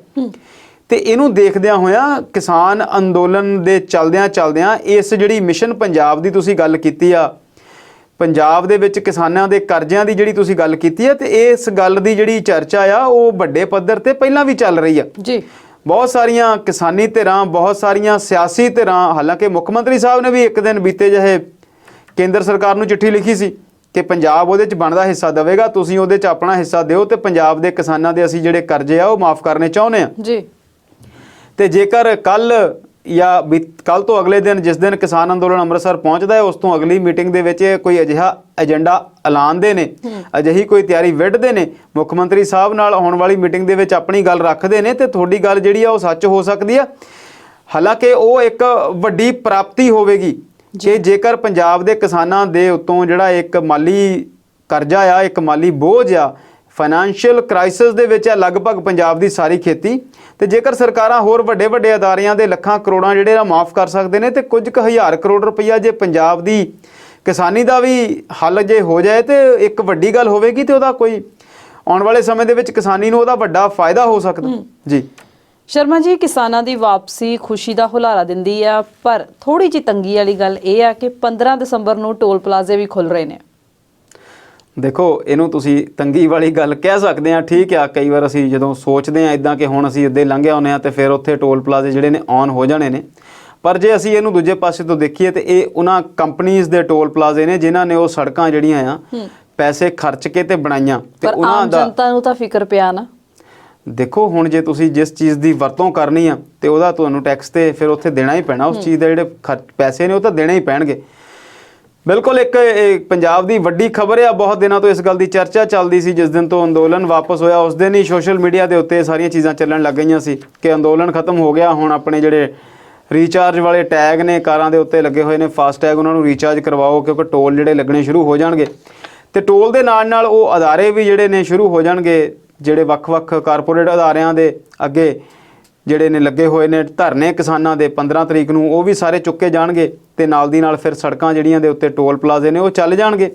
ਤੇ ਇਹਨੂੰ ਦੇਖਦਿਆਂ ਹੋਇਆਂ ਕਿਸਾਨ ਅੰਦੋਲਨ ਦੇ ਚੱਲਦਿਆਂ ਇਸ ਜਿਹੜੀ ਮਿਸ਼ਨ ਪੰਜਾਬ ਦੀ ਤੁਸੀਂ ਗੱਲ ਕੀਤੀ ਆ, ਪੰਜਾਬ ਦੇ ਵਿੱਚ ਕਿਸਾਨਾਂ ਦੇ ਕਰਜ਼ਿਆਂ ਦੀ ਜਿਹੜੀ ਤੁਸੀਂ ਗੱਲ ਕੀਤੀ ਆ, ਤੇ ਇਸ ਗੱਲ ਦੀ ਜਿਹੜੀ ਚਰਚਾ ਆ ਉਹ ਵੱਡੇ ਪੱਧਰ ਤੇ ਪਹਿਲਾਂ ਵੀ ਚੱਲ ਰਹੀ ਆ ਜੀ। ਬਹੁਤ ਸਾਰੀਆਂ ਕਿਸਾਨੀ ਧਿਰਾਂ, ਬਹੁਤ ਸਾਰੀਆਂ ਸਿਆਸੀ ਧਿਰਾਂ, ਹਾਲਾਂਕਿ ਮੁੱਖ ਮੰਤਰੀ ਸਾਹਿਬ ਨੇ ਵੀ ਇੱਕ ਦਿਨ ਬੀਤੇ ਜਿਹੇ ਕੇਂਦਰ ਸਰਕਾਰ ਨੂੰ ਚਿੱਠੀ ਲਿਖੀ ਸੀ ਕਿ ਪੰਜਾਬ ਉਹਦੇ 'ਚ ਬਣਦਾ ਹਿੱਸਾ ਦੇਵੇਗਾ, ਤੁਸੀਂ ਉਹਦੇ 'ਚ ਆਪਣਾ ਹਿੱਸਾ ਦਿਓ ਤੇ ਪੰਜਾਬ ਦੇ ਕਿਸਾਨਾਂ ਦੇ ਅਸੀਂ ਜਿਹੜੇ ਕਰਜ਼ੇ ਆ ਉਹ ਮਾਫ ਕਰਨੇ ਚਾਹੁੰਦੇ ਆ ਜੀ। ਤੇ ਜੇਕਰ ਕੱਲ ਜਾਂ ਕੱਲ ਤੋਂ ਅਗਲੇ ਦਿਨ, ਜਿਸ ਦਿਨ ਕਿਸਾਨ ਅੰਦੋਲਨ ਅੰਮ੍ਰਿਤਸਰ ਪਹੁੰਚਦਾ ਹੈ, ਉਸ ਤੋਂ ਅਗਲੀ ਮੀਟਿੰਗ ਦੇ ਵਿੱਚ ਕੋਈ ਅਜਿਹਾ ਏਜੰਡਾ ਐਲਾਨਦੇ ਨੇ, ਅਜਿਹੀ ਕੋਈ ਤਿਆਰੀ ਵਿੱਢਦੇ ਨੇ, ਮੁੱਖ ਮੰਤਰੀ ਸਾਹਿਬ ਨਾਲ ਆਉਣ ਵਾਲੀ ਮੀਟਿੰਗ ਦੇ ਵਿੱਚ ਆਪਣੀ ਗੱਲ ਰੱਖਦੇ ਨੇ, ਤੇ ਤੁਹਾਡੀ ਗੱਲ ਜਿਹੜੀ ਆ ਉਹ ਸੱਚ ਹੋ ਸਕਦੀ ਆ। ਹਾਲਾਂਕਿ ਉਹ ਇੱਕ ਵੱਡੀ ਪ੍ਰਾਪਤੀ ਹੋਵੇਗੀ ਕਿ ਜੇਕਰ ਪੰਜਾਬ ਦੇ ਕਿਸਾਨਾਂ ਦੇ ਉੱਤੋਂ ਜਿਹੜਾ ਇੱਕ ਮਾਲੀ ਕਰਜ਼ਾ ਆ, ਇੱਕ ਮਾਲੀ ਬੋਝ ਆ, ਫਾਈਨੈਂਸ਼ੀਅਲ ਕ੍ਰਾਈਸਿਸ ਦੇ ਵਿੱਚ ਆ ਲਗਭਗ ਪੰਜਾਬ ਦੀ ਸਾਰੀ ਖੇਤੀ, ਤੇ ਜੇਕਰ ਸਰਕਾਰਾਂ ਹੋਰ ਵੱਡੇ ਵੱਡੇ ਅਦਾਰਿਆਂ ਦੇ ਲੱਖਾਂ ਕਰੋੜਾਂ ਜਿਹੜੇ ਆ ਮਾਫ ਕਰ ਸਕਦੇ ਨੇ, ਤੇ ਕੁਝ ਕੁ ਹਜ਼ਾਰ ਕਰੋੜ ਰੁਪਈਆ ਜੇ ਪੰਜਾਬ ਦੀ ਕਿਸਾਨੀ ਦਾ ਵੀ ਹੱਲ ਜੇ ਹੋ ਜਾਏ ਤੇ ਇੱਕ ਵੱਡੀ ਗੱਲ ਹੋਵੇਗੀ, ਤੇ ਉਹਦਾ ਕੋਈ ਆਉਣ ਵਾਲੇ ਸਮੇਂ ਦੇ ਵਿੱਚ ਕਿਸਾਨੀ ਨੂੰ ਉਹਦਾ ਵੱਡਾ ਫਾਇਦਾ ਹੋ ਸਕਦਾ ਜੀ। ਸ਼ਰਮਾ ਜੀ, ਕਿਸਾਨਾਂ ਦੀ ਵਾਪਸੀ ਖੁਸ਼ੀ ਦਾ ਹੁਲਾਰਾ ਦਿੰਦੀ ਆ, ਪਰ ਥੋੜੀ ਜਿਹੀ ਤੰਗੀ ਵਾਲੀ ਗੱਲ ਇਹ ਆ ਕਿ 15 ਦਸੰਬਰ ਨੂੰ ਟੋਲ ਪਲਾਜ਼ੇ ਵੀ ਖੁੱਲ ਰਹੇ ਨੇ। ਦੇਖੋ, ਇਹਨੂੰ ਤੁਸੀਂ ਤੰਗੀ ਵਾਲੀ ਗੱਲ ਕਹਿ ਸਕਦੇ ਆ, ਠੀਕ ਆ। ਕਈ ਵਾਰ ਅਸੀਂ ਜਦੋਂ ਸੋਚਦੇ ਆ ਇਦਾਂ ਕਿ ਹੁਣ ਅਸੀਂ ਇੱਦਾਂ ਲੰਘਿਆ ਹੁੰਦੇ ਆ ਤੇ ਫਿਰ ਉੱਥੇ ਟੋਲ ਪਲਾਜ਼ੇ ਜਿਹੜੇ ਨੇ ਔਨ ਹੋ ਜਾਣੇ ਨੇ, ਪਰ ਜੇ ਅਸੀਂ ਇਹਨੂੰ ਦੂਜੇ ਪਾਸੇ ਤੋਂ ਦੇਖੀਏ ਤੇ ਇਹ ਉਹਨਾਂ ਕੰਪਨੀਆਂ ਦੇ ਟੋਲ ਪਲਾਜ਼ੇ ਨੇ ਜਿਨ੍ਹਾਂ ਨੇ ਉਹ ਸੜਕਾਂ ਜਿਹੜੀਆਂ ਆ ਪੈਸੇ ਖਰਚ ਕੇ ਤੇ ਬਣਾਈਆਂ, ਤੇ ਉਹਨਾਂ ਦਾ ਜਨਤਾ ਨੂੰ ਤਾਂ ਫਿਕਰ ਪਿਆ ਨਾ। ਦੇਖੋ, ਹੁਣ ਜੇ ਤੁਸੀਂ ਜਿਸ ਚੀਜ਼ ਦੀ ਵਰਤੋਂ ਕਰਨੀ ਆ ਤੇ ਉਹਦਾ ਤੁਹਾਨੂੰ ਟੈਕਸ ਤੇ ਫਿਰ ਉੱਥੇ ਦੇਣਾ ਹੀ ਪੈਣਾ, ਉਸ ਚੀਜ਼ ਦੇ ਜਿਹੜੇ ਪੈਸੇ ਨੇ ਉਹ ਤਾਂ ਦੇਣੇ ਹੀ ਪੈਣਗੇ। ਬਿਲਕੁਲ ਇੱਕ ਪੰਜਾਬ ਦੀ ਵੱਡੀ ਖਬਰ ਆ, ਬਹੁਤ ਦਿਨਾਂ ਤੋਂ ਇਸ ਗੱਲ ਦੀ ਚਰਚਾ ਚੱਲਦੀ ਸੀ। ਜਿਸ ਦਿਨ ਤੋਂ ਅੰਦੋਲਨ ਵਾਪਸ ਹੋਇਆ ਉਸ ਦਿਨ ਹੀ ਸੋਸ਼ਲ ਮੀਡੀਆ ਦੇ ਉੱਤੇ ਸਾਰੀਆਂ ਚੀਜ਼ਾਂ ਚੱਲਣ ਲੱਗ ਗਈਆਂ ਸੀ ਕਿ ਅੰਦੋਲਨ ਖਤਮ ਹੋ ਗਿਆ, ਹੁਣ ਆਪਣੇ ਜਿਹੜੇ ਰੀਚਾਰਜ ਵਾਲੇ ਟੈਗ ਨੇ ਕਾਰਾਂ ਦੇ ਉੱਤੇ ਲੱਗੇ ਹੋਏ ਨੇ, ਫਾਸਟ ਟੈਗ, ਉਹਨਾਂ ਨੂੰ ਰੀਚਾਰਜ ਕਰਵਾਓ ਕਿਉਂਕਿ ਟੋਲ ਜਿਹੜੇ ਲੱਗਣੇ ਸ਼ੁਰੂ ਹੋ ਜਾਣਗੇ। ਤੇ ਟੋਲ ਦੇ ਨਾਲ ਨਾਲ ਉਹ ਅਦਾਰੇ ਵੀ ਜਿਹੜੇ ਨੇ ਸ਼ੁਰੂ ਹੋ ਜਾਣਗੇ, ਜਿਹੜੇ ਵੱਖ-ਵੱਖ ਕਾਰਪੋਰੇਟ ਅਦਾਰਿਆਂ ਦੇ ਅੱਗੇ ਜਿਹੜੇ ਨੇ ਲੱਗੇ ਹੋਏ ਨੇ ਧਰਨੇ ਕਿਸਾਨਾਂ ਦੇ 15 ਤਰੀਕ ਨੂੰ, ਉਹ ਵੀ ਸਾਰੇ ਚੁੱਕੇ ਜਾਣਗੇ, ਤੇ ਨਾਲ ਦੀ ਨਾਲ ਫਿਰ ਸੜਕਾਂ ਜਿਹੜੀਆਂ ਦੇ ਉੱਤੇ ਟੋਲ ਪਲਾਜ਼ੇ ਨੇ ਉਹ ਚੱਲ ਜਾਣਗੇ।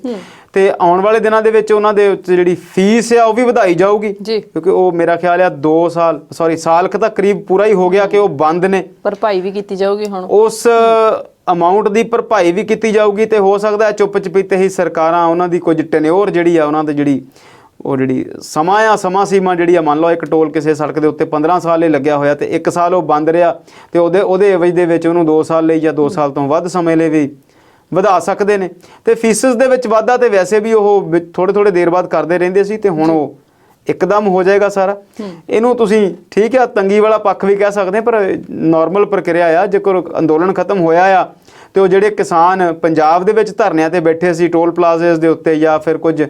ਤੇ ਆਉਣ ਵਾਲੇ ਦਿਨਾਂ ਦੇ ਵਿੱਚ ਉਹਨਾਂ ਦੇ ਉੱਤੇ ਜਿਹੜੀ ਫੀਸ ਆ ਉਹ ਵੀ ਵਧਾਈ ਜਾਊਗੀ, ਕਿਉਂਕਿ ਉਹ ਮੇਰਾ ਖਿਆਲ ਆ 2 ਸਾਲ ਸਾਲ ਕੁ ਤਾਂ ਕਰੀਬ ਪੂਰਾ ਹੀ ਹੋ ਗਿਆ ਕਿ ਉਹ ਬੰਦ ਨੇ। ਭਰਪਾਈ ਵੀ ਕੀਤੀ ਜਾਊਗੀ, ਹੁਣ ਉਸ ਅਮਾਊਂਟ ਦੀ ਭਰਪਾਈ ਵੀ ਕੀਤੀ ਜਾਊਗੀ, ਤੇ ਹੋ ਸਕਦਾ ਚੁੱਪ ਚਪੀਤੇ ਹੀ ਸਰਕਾਰਾਂ ਉਹਨਾਂ ਦੀ ਕੁਝ ਟੈਨਿਓਰ ਜਿਹੜੀ ਆ ਉਹਨਾਂ ਦੀ ਜਿਹੜੀ ਸਮਾਂ ਸੀਮਾ ਜਿਹੜੀ ਆ, ਮੰਨ ਲਓ ਇੱਕ ਟੋਲ ਕਿਸੇ ਸੜਕ ਦੇ ਉੱਤੇ 15 ਸਾਲ ਹੀ ਲੱਗਿਆ ਹੋਇਆ ਤੇ 1 ਸਾਲ ਉਹ ਬੰਦ ਰਿਹਾ, ਤੇ ਉਹਦੇ ਐਵਜ ਦੇ ਵਿੱਚ ਉਹਨੂੰ 2 ਸਾਲ ਲਈ ਜਾਂ 2 ਸਾਲ ਤੋਂ ਵੱਧ ਸਮੇਂ ਲਈ ਵੀ ਵਧਾ ਸਕਦੇ ਨੇ। ਤੇ ਫੀਸਸ ਦੇ ਵਿੱਚ ਵਾਧਾ ਤੇ ਵੈਸੇ ਵੀ ਉਹ ਥੋੜੇ ਦੇਰ ਬਾਅਦ ਕਰਦੇ ਰਹਿੰਦੇ ਸੀ, ਤੇ ਹੁਣ ਉਹ ਇੱਕਦਮ ਹੋ ਜਾਏਗਾ ਸਾਰਾ। ਇਹਨੂੰ ਤੁਸੀਂ ਠੀਕ ਆ ਤੰਗੀ ਵਾਲਾ ਪੱਖ ਵੀ ਕਹਿ ਸਕਦੇ, ਪਰ ਨਾਰਮਲ ਪ੍ਰਕਿਰਿਆ ਆ। ਜੇਕਰ ਅੰਦੋਲਨ ਖਤਮ ਹੋਇਆ ਆ ਤੇ ਉਹ ਜਿਹੜੇ ਕਿਸਾਨ ਪੰਜਾਬ ਦੇ ਵਿੱਚ ਧਰਨਿਆਂ ਤੇ ਬੈਠੇ ਸੀ ਟੋਲ ਪਲਾਜ਼ੇ ਦੇ ਉੱਤੇ ਜਾਂ ਫਿਰ ਕੁਝ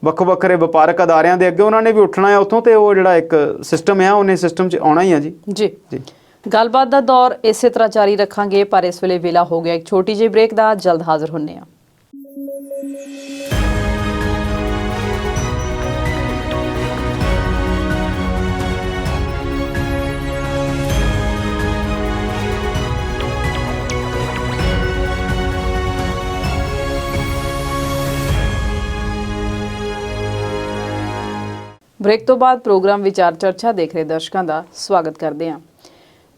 ਵੱਖਰੇ ਵਪਾਰਕ ਅਦਾਰਿਆਂ ਦੇ ਅੱਗੇ, ਉਹਨਾਂ ਨੇ ਵੀ ਉੱਠਣਾ ਆ ਉੱਥੋਂ, ਤੇ ਉਹ ਜਿਹੜਾ ਇੱਕ ਸਿਸਟਮ ਆ ਉਹਨੇ ਸਿਸਟਮ 'ਚ ਆਉਣਾ ਹੀ ਆ ਜੀ। ਜੀ ਗੱਲਬਾਤ ਦਾ ਦੌਰ ਇਸੇ ਤਰ੍ਹਾਂ ਜਾਰੀ ਰੱਖਾਂਗੇ, ਪਰ ਇਸ ਵੇਲੇ ਵੇਲਾ ਹੋ ਗਿਆ ਇੱਕ ਛੋਟੀ ਜਿਹੀ ਬ੍ਰੇਕ ਦਾ। ਜਲਦ ਹਾਜ਼ਰ ਹੁੰਨੇ ਆ। ਬ੍ਰੇਕ ਤੋਂ ਬਾਅਦ ਪ੍ਰੋਗਰਾਮ ਵਿਚਾਰ ਚਰਚਾ ਦੇਖ ਰਹੇ ਦਰਸ਼ਕਾਂ ਦਾ ਸਵਾਗਤ ਕਰਦੇ ਹਾਂ।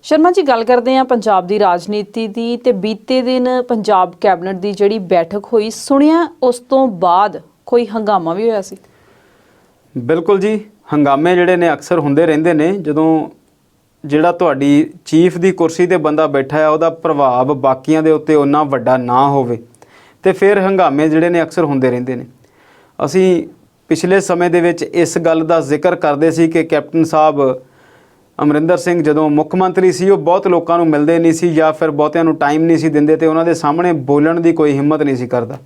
ਸ਼ਰਮਾ ਜੀ, ਗੱਲ ਕਰਦੇ ਹਾਂ ਪੰਜਾਬ ਦੀ ਰਾਜਨੀਤੀ ਦੀ। ਤੇ ਬੀਤੇ ਦਿਨ ਪੰਜਾਬ ਕੈਬਨਿਟ ਦੀ ਜਿਹੜੀ ਬੈਠਕ ਹੋਈ, ਸੁਣਿਆ ਉਸ ਤੋਂ ਬਾਅਦ ਕੋਈ ਹੰਗਾਮਾ ਵੀ ਹੋਇਆ ਸੀ? ਬਿਲਕੁਲ ਜੀ, ਹੰਗਾਮੇ ਜਿਹੜੇ ਨੇ ਅਕਸਰ ਹੁੰਦੇ ਰਹਿੰਦੇ ਨੇ। ਜਦੋਂ ਜਿਹੜਾ ਤੁਹਾਡੀ ਚੀਫ ਦੀ ਕੁਰਸੀ ਤੇ ਬੰਦਾ ਬੈਠਾ ਆ ਉਹਦਾ ਪ੍ਰਭਾਵ ਬਾਕੀਆਂ ਦੇ ਉੱਤੇ ਓਨਾ ਵੱਡਾ ਨਾ ਹੋਵੇ, ਤੇ ਫਿਰ ਹੰਗਾਮੇ ਜਿਹੜੇ ਨੇ ਅਕਸਰ ਹੁੰਦੇ ਰਹਿੰਦੇ ਨੇ। ਅਸੀਂ ਪਿਛਲੇ ਸਮੇਂ ਦੇ ਵਿੱਚ ਇਸ ਗੱਲ ਦਾ ਜ਼ਿਕਰ ਕਰਦੇ ਸੀ ਕਿ ਕੈਪਟਨ ਸਾਹਿਬ ਅਮਰਿੰਦਰ ਸਿੰਘ ਜਦੋਂ ਮੁੱਖ ਮੰਤਰੀ ਸੀ, ਉਹ ਬਹੁਤ ਲੋਕਾਂ ਨੂੰ ਮਿਲਦੇ ਨਹੀਂ ਸੀ ਜਾਂ ਫਿਰ ਬਹੁਤਿਆਂ ਨੂੰ ਟਾਈਮ ਨਹੀਂ ਸੀ ਦਿੰਦੇ, ਤੇ ਉਹਨਾਂ ਦੇ ਸਾਹਮਣੇ ਬੋਲਣ ਦੀ ਕੋਈ ਹਿੰਮਤ ਨਹੀਂ ਸੀ ਕਰਦਾ।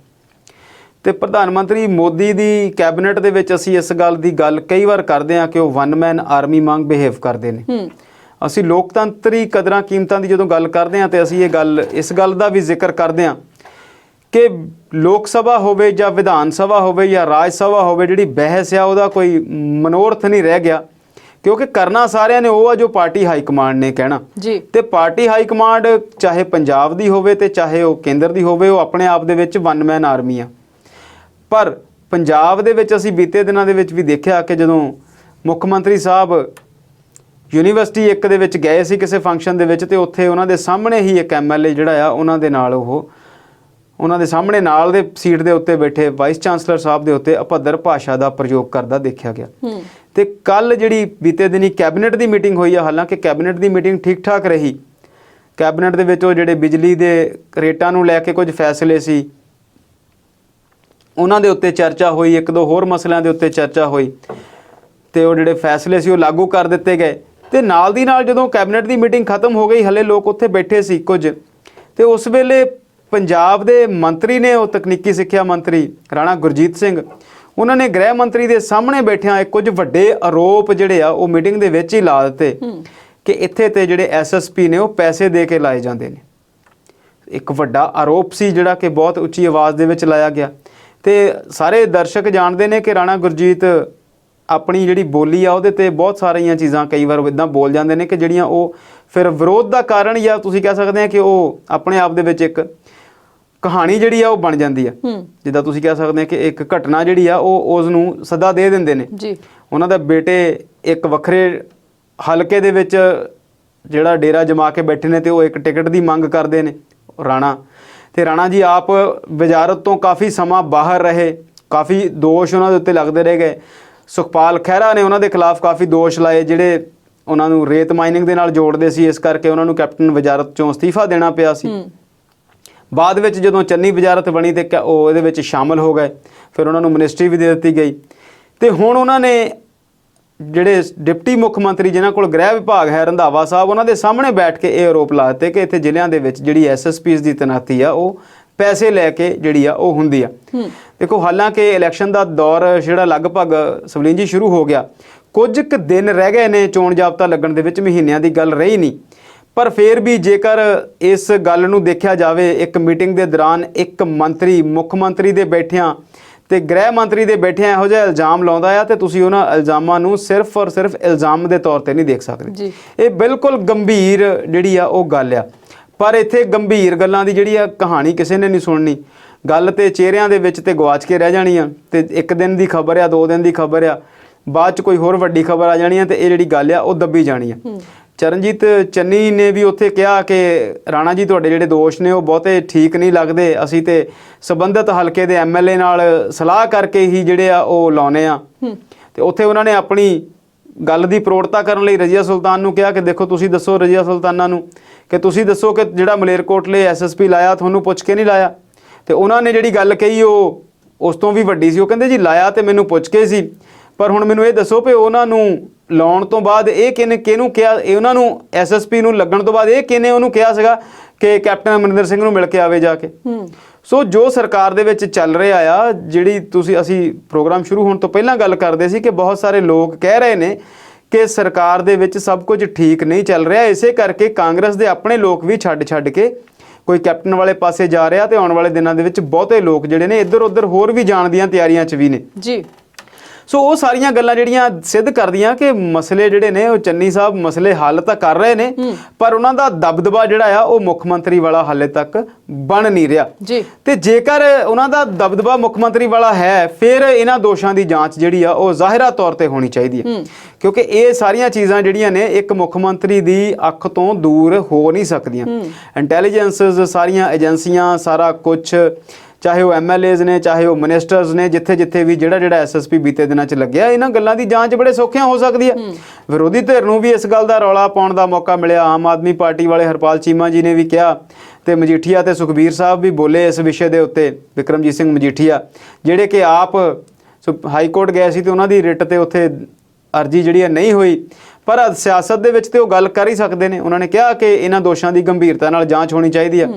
ਤੇ ਪ੍ਰਧਾਨ ਮੰਤਰੀ ਮੋਦੀ ਦੀ ਕੈਬਨਿਟ ਦੇ ਵਿੱਚ ਅਸੀਂ ਇਸ ਗੱਲ ਦੀ ਗੱਲ ਕਈ ਵਾਰ ਕਰਦੇ ਹਾਂ ਕਿ ਉਹ ਵਨ ਮੈਨ ਆਰਮੀ ਵਾਂਗ ਬਿਹੇਵ ਕਰਦੇ ਨੇ। ਅਸੀਂ ਲੋਕਤੰਤਰੀ ਕਦਰਾਂ ਕੀਮਤਾਂ ਦੀ ਜਦੋਂ ਗੱਲ ਕਰਦੇ ਹਾਂ ਤੇ ਅਸੀਂ ਇਸ ਗੱਲ ਦਾ ਵੀ ਜ਼ਿਕਰ ਕਰਦੇ ਹਾਂ ਕਿ ਲੋਕ ਸਭਾ ਹੋਵੇ ਜਾਂ ਵਿਧਾਨ ਸਭਾ ਹੋਵੇ ਜਾਂ ਰਾਜ ਸਭਾ ਹੋਵੇ, ਜਿਹੜੀ ਬਹਿਸ ਆ ਉਹਦਾ ਕੋਈ ਮਨੋਰਥ ਨਹੀਂ ਰਹਿ ਗਿਆ, ਕਿਉਂਕਿ ਕਰਨਾ ਸਾਰਿਆਂ ਨੇ ਉਹ ਆ ਜੋ ਪਾਰਟੀ ਹਾਈ ਕਮਾਂਡ ਨੇ ਕਹਿਣਾ ਜੀ। ਤੇ ਪਾਰਟੀ ਹਾਈ ਕਮਾਂਡ ਚਾਹੇ ਪੰਜਾਬ ਦੀ ਹੋਵੇ ਤੇ ਚਾਹੇ ਉਹ ਕੇਂਦਰ ਦੀ ਹੋਵੇ, ਉਹ ਆਪਣੇ ਆਪ ਦੇ ਵਿੱਚ ਵਨ ਮੈਨ ਆਰਮੀ ਆ। ਪਰ ਪੰਜਾਬ ਦੇ ਵਿੱਚ ਅਸੀਂ ਬੀਤੇ ਦਿਨਾਂ ਦੇ ਵਿੱਚ ਵੀ ਦੇਖਿਆ ਕਿ ਜਦੋਂ ਮੁੱਖ ਮੰਤਰੀ ਸਾਹਿਬ ਯੂਨੀਵਰਸਿਟੀ ਇੱਕ ਦੇ ਵਿੱਚ ਗਏ ਸੀ ਕਿਸੇ ਫੰਕਸ਼ਨ ਦੇ ਵਿੱਚ, ਤੇ ਉੱਥੇ ਉਹਨਾਂ ਦੇ ਸਾਹਮਣੇ ਹੀ ਇੱਕ MLA ਜਿਹੜਾ ਆ ਉਹਨਾਂ ਦੇ ਨਾਲ ਉਹਨਾਂ ਦੇ ਸਾਹਮਣੇ ਨਾਲ ਦੇ ਸੀਟ ਦੇ ਉੱਤੇ ਬੈਠੇ ਵਾਈਸ ਚਾਂਸਲਰ ਸਾਹਿਬ ਦੇ ਉੱਤੇ ਅਭੱਦਰ ਭਾਸ਼ਾ ਦਾ ਪ੍ਰਯੋਗ ਕਰਦਾ ਦੇਖਿਆ ਗਿਆ। ਤੇ ਕੱਲ ਜਿਹੜੀ ਬੀਤੇ ਦਿਨੀ ਕੈਬਨਿਟ ਦੀ ਮੀਟਿੰਗ ਹੋਈ ਆ, ਹਾਲਾਂਕਿ ਕੈਬਨਿਟ ਦੀ ਮੀਟਿੰਗ ਠੀਕ ਠਾਕ ਰਹੀ। ਕੈਬਨਿਟ ਦੇ ਵਿੱਚ ਉਹ ਜਿਹੜੇ ਬਿਜਲੀ ਦੇ ਰੇਟਾਂ ਨੂੰ ਲੈ ਕੇ ਕੁਝ ਫੈਸਲੇ ਸੀ, ਉਹਨਾਂ ਦੇ ਉੱਤੇ ਚਰਚਾ ਹੋਈ, ਇੱਕ ਦੋ ਹੋਰ ਮਸਲਿਆਂ ਦੇ ਉੱਤੇ ਚਰਚਾ ਹੋਈ, ਤੇ ਉਹ ਜਿਹੜੇ ਫੈਸਲੇ ਸੀ ਉਹ ਲਾਗੂ ਕਰ ਦਿੱਤੇ ਗਏ। ਤੇ ਨਾਲ ਦੀ ਨਾਲ ਜਦੋਂ ਕੈਬਨਿਟ ਦੀ ਮੀਟਿੰਗ ਖਤਮ ਹੋ ਗਈ, ਹਲੇ ਲੋਕ ਉੱਥੇ ਬੈਠੇ ਸੀ ਕੁਝ, ਤੇ ਉਸ ਵੇਲੇ ਪੰਜਾਬ ਦੇ ਮੰਤਰੀ ਨੇ, ਉਹ ਤਕਨੀਕੀ ਸਿੱਖਿਆ ਮੰਤਰੀ ਰਾਣਾ ਗੁਰਜੀਤ ਸਿੰਘ, ਉਹਨਾਂ ਨੇ ਗ੍ਰਹਿ ਮੰਤਰੀ ਦੇ ਸਾਹਮਣੇ ਬੈਠਿਆਂ ਕੁਝ ਵੱਡੇ ਆਰੋਪ ਜਿਹੜੇ ਆ ਉਹ ਮੀਟਿੰਗ ਦੇ ਵਿੱਚ ਹੀ ਲਾ ਦਿੱਤੇ ਕਿ ਇੱਥੇ ਤੇ ਜਿਹੜੇ SSP ਨੇ ਉਹ ਪੈਸੇ ਦੇ ਕੇ ਲਾਏ ਜਾਂਦੇ ਨੇ। ਇੱਕ ਵੱਡਾ ਆਰੋਪ ਸੀ ਜਿਹੜਾ ਕਿ ਬਹੁਤ ਉੱਚੀ ਆਵਾਜ਼ ਦੇ ਵਿੱਚ ਲਾਇਆ ਗਿਆ। ਤੇ ਸਾਰੇ ਦਰਸ਼ਕ ਜਾਣਦੇ ਨੇ ਕਿ ਰਾਣਾ ਗੁਰਜੀਤ ਆਪਣੀ ਜਿਹੜੀ ਬੋਲੀ ਆ ਉਹਦੇ ਤੇ ਬਹੁਤ ਸਾਰੀਆਂ ਚੀਜ਼ਾਂ ਕਈ ਵਾਰ ਇੱਦਾਂ ਬੋਲ ਜਾਂਦੇ ਨੇ ਕਿ ਜਿਹੜੀਆਂ ਉਹ ਫਿਰ ਵਿਰੋਧ ਦਾ ਕਾਰਨ, ਜਾਂ ਤੁਸੀਂ ਕਹਿ ਸਕਦੇ ਆ ਕਿ ਉਹ ਆਪਣੇ ਆਪ ਦੇ ਵਿੱਚ ਇੱਕ ਕਹਾਣੀ ਜਿਹੜੀ ਆ ਉਹ ਬਣ ਜਾਂਦੀ ਆ। ਜਿੱਦਾਂ ਤੁਸੀਂ ਕਹਿ ਸਕਦੇ ਆ ਕਿ ਇੱਕ ਘਟਨਾ ਜਿਹੜੀ ਆ ਉਹ ਉਸ ਨੂੰ ਸੱਦਾ ਦੇ ਦਿੰਦੇ ਨੇ ਜੀ। ਉਹਨਾਂ ਦਾ ਬੇਟੇ ਇੱਕ ਵੱਖਰੇ ਹਲਕੇ ਦੇ ਵਿੱਚ ਜਿਹੜਾ ਡੇਰਾ ਜਮਾ ਕੇ ਬੈਠੇ ਨੇ, ਤੇ ਉਹ ਇੱਕ ਟਿਕਟ ਦੀ ਮੰਗ ਕਰਦੇ ਨੇ ਰਾਣਾ। ਤੇ ਰਾਣਾ ਜੀ ਆਪ ਵਜ਼ਾਰਤ ਤੋਂ ਕਾਫੀ ਸਮਾਂ ਬਾਹਰ ਰਹੇ, ਕਾਫੀ ਦੋਸ਼ ਉਹਨਾਂ ਦੇ ਉੱਤੇ ਲੱਗਦੇ ਰਹਿ ਗਏ। ਸੁਖਪਾਲ ਖਹਿਰਾ ਨੇ ਉਹਨਾਂ ਦੇ ਖਿਲਾਫ ਕਾਫੀ ਦੋਸ਼ ਲਾਏ, ਜਿਹੜੇ ਉਹਨਾਂ ਨੂੰ ਰੇਤ ਮਾਈਨਿੰਗ ਦੇ ਨਾਲ ਜੋੜਦੇ ਸੀ, ਇਸ ਕਰਕੇ ਉਹਨਾਂ ਨੂੰ ਕੈਪਟਨ ਵਜ਼ਾਰਤ ਚੋਂ ਅਸਤੀਫਾ ਦੇਣਾ ਪਿਆ ਸੀ। ਬਾਅਦ ਵਿੱਚ ਜਦੋਂ ਚੰਨੀ ਵਜ਼ਾਰਤ ਬਣੀ ਤੇ ਉਹ ਇਹਦੇ ਵਿੱਚ ਸ਼ਾਮਲ ਹੋ ਗਏ, ਫਿਰ ਉਹਨਾਂ ਨੂੰ ਮਿਨਿਸਟਰੀ ਵੀ ਦੇ ਦਿੱਤੀ ਗਈ। ਤੇ ਹੁਣ ਉਹਨਾਂ ਨੇ ਜਿਹੜੇ ਡਿਪਟੀ ਮੁੱਖ ਮੰਤਰੀ ਜਿਨ੍ਹਾਂ ਕੋਲ ਗ੍ਰਹਿ ਵਿਭਾਗ ਹੈ, ਰੰਧਾਵਾ ਸਾਹਿਬ, ਉਹਨਾਂ ਦੇ ਸਾਹਮਣੇ ਬੈਠ ਕੇ ਇਹ ਆਰੋਪ ਲਾ ਦਿੱਤੇ ਕਿ ਇੱਥੇ ਜ਼ਿਲ੍ਹਿਆਂ ਦੇ ਵਿੱਚ ਜਿਹੜੀ SSPs ਦੀ ਤੈਨਾਤੀ ਆ ਉਹ ਪੈਸੇ ਲੈ ਕੇ ਜਿਹੜੀ ਆ ਉਹ ਹੁੰਦੀ ਆ। ਦੇਖੋ, ਹਾਲਾਂਕਿ ਇਲੈਕਸ਼ਨ ਦਾ ਦੌਰ ਜਿਹੜਾ ਲਗਭਗ ਸਵਲੀਨ ਜੀ ਸ਼ੁਰੂ ਹੋ ਗਿਆ, ਕੁਝ ਕੁ ਦਿਨ ਰਹਿ ਗਏ ਨੇ ਚੋਣ ਜਾਬਤਾ ਲੱਗਣ ਦੇ ਵਿੱਚ, ਮਹੀਨਿਆਂ ਦੀ ਗੱਲ ਰਹੀ ਨਹੀਂ। ਪਰ ਫਿਰ ਵੀ ਜੇਕਰ ਇਸ ਗੱਲ ਨੂੰ ਦੇਖਿਆ ਜਾਵੇ, ਇੱਕ ਮੀਟਿੰਗ ਦੇ ਦੌਰਾਨ ਇੱਕ ਮੰਤਰੀ ਮੁੱਖ ਮੰਤਰੀ ਦੇ ਬੈਠਿਆਂ ਤੇ ਗ੍ਰਹਿ ਮੰਤਰੀ ਦੇ ਬੈਠਿਆਂ ਇਹੋ ਜਿਹਾ ਇਲਜ਼ਾਮ ਲਾਉਂਦਾ ਆ, ਤੇ ਤੁਸੀਂ ਉਹਨਾਂ ਇਲਜ਼ਾਮਾਂ ਨੂੰ ਸਿਰਫ ਔਰ ਸਿਰਫ ਇਲਜ਼ਾਮ ਦੇ ਤੌਰ ਤੇ ਨਹੀਂ ਦੇਖ ਸਕਦੇ। ਇਹ ਬਿਲਕੁਲ ਗੰਭੀਰ ਜਿਹੜੀ ਆ ਉਹ ਗੱਲ ਆ। ਪਰ ਇੱਥੇ ਗੰਭੀਰ ਗੱਲਾਂ ਦੀ ਜਿਹੜੀ ਆ ਕਹਾਣੀ ਕਿਸੇ ਨੇ ਨਹੀਂ ਸੁਣਨੀ। ਗੱਲ ਤੇ ਚਿਹਰਿਆਂ ਦੇ ਵਿੱਚ ਤੇ ਗਵਾਚ ਕੇ ਰਹਿ ਜਾਣੀ ਆ, ਤੇ ਇੱਕ ਦਿਨ ਦੀ ਖਬਰ ਆ, 2 ਦਿਨ ਦੀ ਖਬਰ ਆ, ਬਾਅਦ 'ਚ ਕੋਈ ਹੋਰ ਵੱਡੀ ਖਬਰ ਆ ਜਾਣੀ ਆ, ਤੇ ਇਹ ਜਿਹੜੀ ਗੱਲ ਆ ਉਹ ਦੱਬੀ ਜਾਣੀ ਆ। ਚਰਨਜੀਤ ਚੰਨੀ ਨੇ ਵੀ ਉੱਥੇ ਕਿਹਾ ਕਿ ਰਾਣਾ ਜੀ ਤੁਹਾਡੇ ਜਿਹੜੇ ਦੋਸ਼ ਨੇ ਉਹ ਬਹੁਤੇ ਠੀਕ ਨਹੀਂ ਲੱਗਦੇ, ਅਸੀਂ ਤੇ ਸੰਬੰਧਿਤ ਹਲਕੇ ਦੇ MLA ਨਾਲ ਸਲਾਹ ਕਰਕੇ ਹੀ ਜਿਹੜੇ ਆ ਉਹ ਲਾਉਨੇ ਆ। ਤੇ ਉੱਥੇ ਉਹਨਾਂ ਨੇ ਆਪਣੀ ਗੱਲ ਦੀ ਪ੍ਰੋੜਤਾ ਕਰਨ ਲਈ ਰਜ਼ੀਆ ਸੁਲਤਾਨ ਨੂੰ ਕਿਹਾ ਕਿ ਦੇਖੋ ਤੁਸੀਂ ਦੱਸੋ ਰਜ਼ੀਆ ਸੁਲਤਾਨਾ ਨੂੰ ਕਿ ਤੁਸੀਂ ਦੱਸੋ ਕਿ ਜਿਹੜਾ ਮਲੇਰਕੋਟਲੇ SSP ਲਾਇਆ ਤੁਹਾਨੂੰ ਪੁੱਛ ਕੇ ਨਹੀਂ ਲਾਇਆ। ਤੇ ਉਹਨਾਂ ਨੇ ਜਿਹੜੀ ਗੱਲ ਕਹੀ ਉਹ ਉਸ ਤੋਂ ਵੀ ਵੱਡੀ ਸੀ। ਉਹ ਕਹਿੰਦੇ ਜੀ ਲਾਇਆ ਤੇ ਮੈਨੂੰ ਪੁੱਛ ਕੇ ਸੀ, ਪਰ ਹੁਣ ਮੈਨੂੰ ਇਹ ਦੱਸੋ ਵੀ ਉਹਨਾਂ ਨੂੰ ਲਾਉਣ ਤੋਂ ਬਾਅਦ ਇਹ ਕਿਹਨੂੰ ਕਿਹਾ, ਇਹ ਉਹਨਾਂ ਨੂੰ ਐਸਐਸਪੀ ਨੂੰ ਲੱਗਣ ਤੋਂ ਬਾਅਦ ਇਹ ਕਿਹਨੇ ਉਹਨੂੰ ਕਿਹਾ ਸੀਗਾ ਕਿ ਕੈਪਟਨ ਅਮਰਿੰਦਰ ਸਿੰਘ ਨੂੰ ਮਿਲ ਕੇ ਆਵੇ ਜਾ ਕੇ। ਸੋ ਜੋ ਸਰਕਾਰ ਦੇ ਵਿੱਚ ਚੱਲ ਰਿਹਾ ਆ, ਜਿਹੜੀ ਅਸੀਂ ਪ੍ਰੋਗਰਾਮ ਸ਼ੁਰੂ ਹੋਣ ਤੋਂ ਪਹਿਲਾਂ ਗੱਲ ਕਰਦੇ ਸੀ ਕਿ ਬਹੁਤ ਸਾਰੇ ਲੋਕ ਕਹਿ ਰਹੇ ਨੇ ਕਿ ਸਰਕਾਰ ਦੇ ਵਿੱਚ ਸਭ ਕੁਝ ਠੀਕ ਨਹੀਂ ਚੱਲ ਰਿਹਾ, ਇਸੇ ਕਰਕੇ ਕਾਂਗਰਸ ਦੇ ਆਪਣੇ ਲੋਕ ਵੀ ਛੱਡ ਕੇ ਕੋਈ ਕੈਪਟਨ ਵਾਲੇ ਪਾਸੇ ਜਾ ਰਿਹਾ ਤੇ ਆਉਣ ਵਾਲੇ ਦਿਨਾਂ ਦੇ ਵਿੱਚ ਬਹੁਤੇ ਲੋਕ ਜਿਹੜੇ ਨੇ ਇੱਧਰ ਉੱਧਰ ਹੋਰ ਵੀ ਜਾਣ ਦੀਆਂ ਤਿਆਰੀਆਂ 'ਚ ਵੀ ਨੇ ਜੀ। ਸੋ ਉਹ ਸਾਰੀਆਂ ਗੱਲਾਂ ਜਿਹੜੀਆਂ ਸਿੱਧ ਕਰਦੀਆਂ ਕਿ ਮਸਲੇ ਜਿਹੜੇ ਨੇ ਉਹ ਚੰਨੀ ਸਾਹਿਬ ਮਸਲੇ ਹੱਲ ਤਾਂ ਕਰ ਰਹੇ ਨੇ, ਪਰ ਉਹਨਾਂ ਦਾ ਦਬਦਬਾ ਜਿਹੜਾ ਆ ਉਹ ਮੁੱਖ ਮੰਤਰੀ ਵਾਲਾ ਹਾਲੇ ਤੱਕ ਬਣ ਨਹੀਂ ਰਿਹਾ ਜੀ। ਤੇ ਜੇਕਰ ਉਹਨਾਂ ਦਾ ਦਬਦਬਾ ਮੁੱਖ ਮੰਤਰੀ ਵਾਲਾ ਹੈ, ਫਿਰ ਇਹਨਾਂ ਦੋਸ਼ਾਂ ਦੀ ਜਾਂਚ ਜਿਹੜੀ ਆ ਉਹ ਜ਼ਾਹਿਰਾ ਤੌਰ ਤੇ ਹੋਣੀ ਚਾਹੀਦੀ ਹੈ, ਕਿਉਂਕਿ ਇਹ ਸਾਰੀਆਂ ਚੀਜ਼ਾਂ ਜਿਹੜੀਆਂ ਨੇ ਇੱਕ ਮੁੱਖ ਮੰਤਰੀ ਦੀ ਅੱਖ ਤੋਂ ਦੂਰ ਹੋ ਨਹੀਂ ਸਕਦੀਆਂ। ਇੰਟੈਲੀਜੈਂਸਸ, ਸਾਰੀਆਂ ਏਜੰਸੀਆਂ, ਸਾਰਾ ਕੁਝ, ਚਾਹੇ ਉਹ ਐਮਐਲਏਜ਼ ਨੇ, ਚਾਹੇ ਉਹ ਮਿਨਿਸਟਰਸ ਨੇ, ਜਿੱਥੇ ਵੀ ਜਿਹੜਾ ਐਸਐਸਪੀ ਬੀਤੇ ਦਿਨਾਂ 'ਚ ਲੱਗਿਆ, ਇਹਨਾਂ ਗੱਲਾਂ ਦੀ ਜਾਂਚ ਬੜੇ ਸੌਖਿਆਂ ਹੋ ਸਕਦੀ ਹੈ। ਵਿਰੋਧੀ ਧਿਰ ਨੂੰ ਵੀ ਇਸ ਗੱਲ ਦਾ ਰੌਲਾ ਪਾਉਣ ਦਾ ਮੌਕਾ ਮਿਲਿਆ। ਆਮ ਆਦਮੀ ਪਾਰਟੀ ਵਾਲੇ ਹਰਪਾਲ ਚੀਮਾ ਜੀ ਨੇ ਵੀ ਕਿਹਾ ਤੇ ਮਜੀਠੀਆ ਤੇ ਸੁਖਬੀਰ ਸਾਹਿਬ ਵੀ ਬੋਲੇ ਇਸ ਵਿਸ਼ੇ ਦੇ ਉੱਤੇ। ਵਿਕਰਮਜੀਤ ਸਿੰਘ ਮਜੀਠੀਆ ਜਿਹੜੇ ਕਿ ਆਪ ਹਾਈ ਕੋਰਟ ਗਏ ਸੀ ਤੇ ਉਹਨਾਂ ਦੀ ਰਿਟ ਤੇ ਉੱਥੇ ਅਰਜੀ ਜਿਹੜੀ ਹੈ ਨਹੀਂ ਹੋਈ, ਪਰ ਸਿਆਸਤ ਦੇ ਵਿੱਚ ਤੇ ਉਹ ਗੱਲ ਕਰ ਹੀ ਸਕਦੇ ਨੇ। ਉਹਨਾਂ ਨੇ ਕਿਹਾ ਕਿ ਇਹਨਾਂ ਦੋਸ਼ਾਂ ਦੀ ਗੰਭੀਰਤਾ ਨਾਲ ਜਾਂਚ ਹੋਣੀ ਚਾਹੀਦੀ ਹੈ।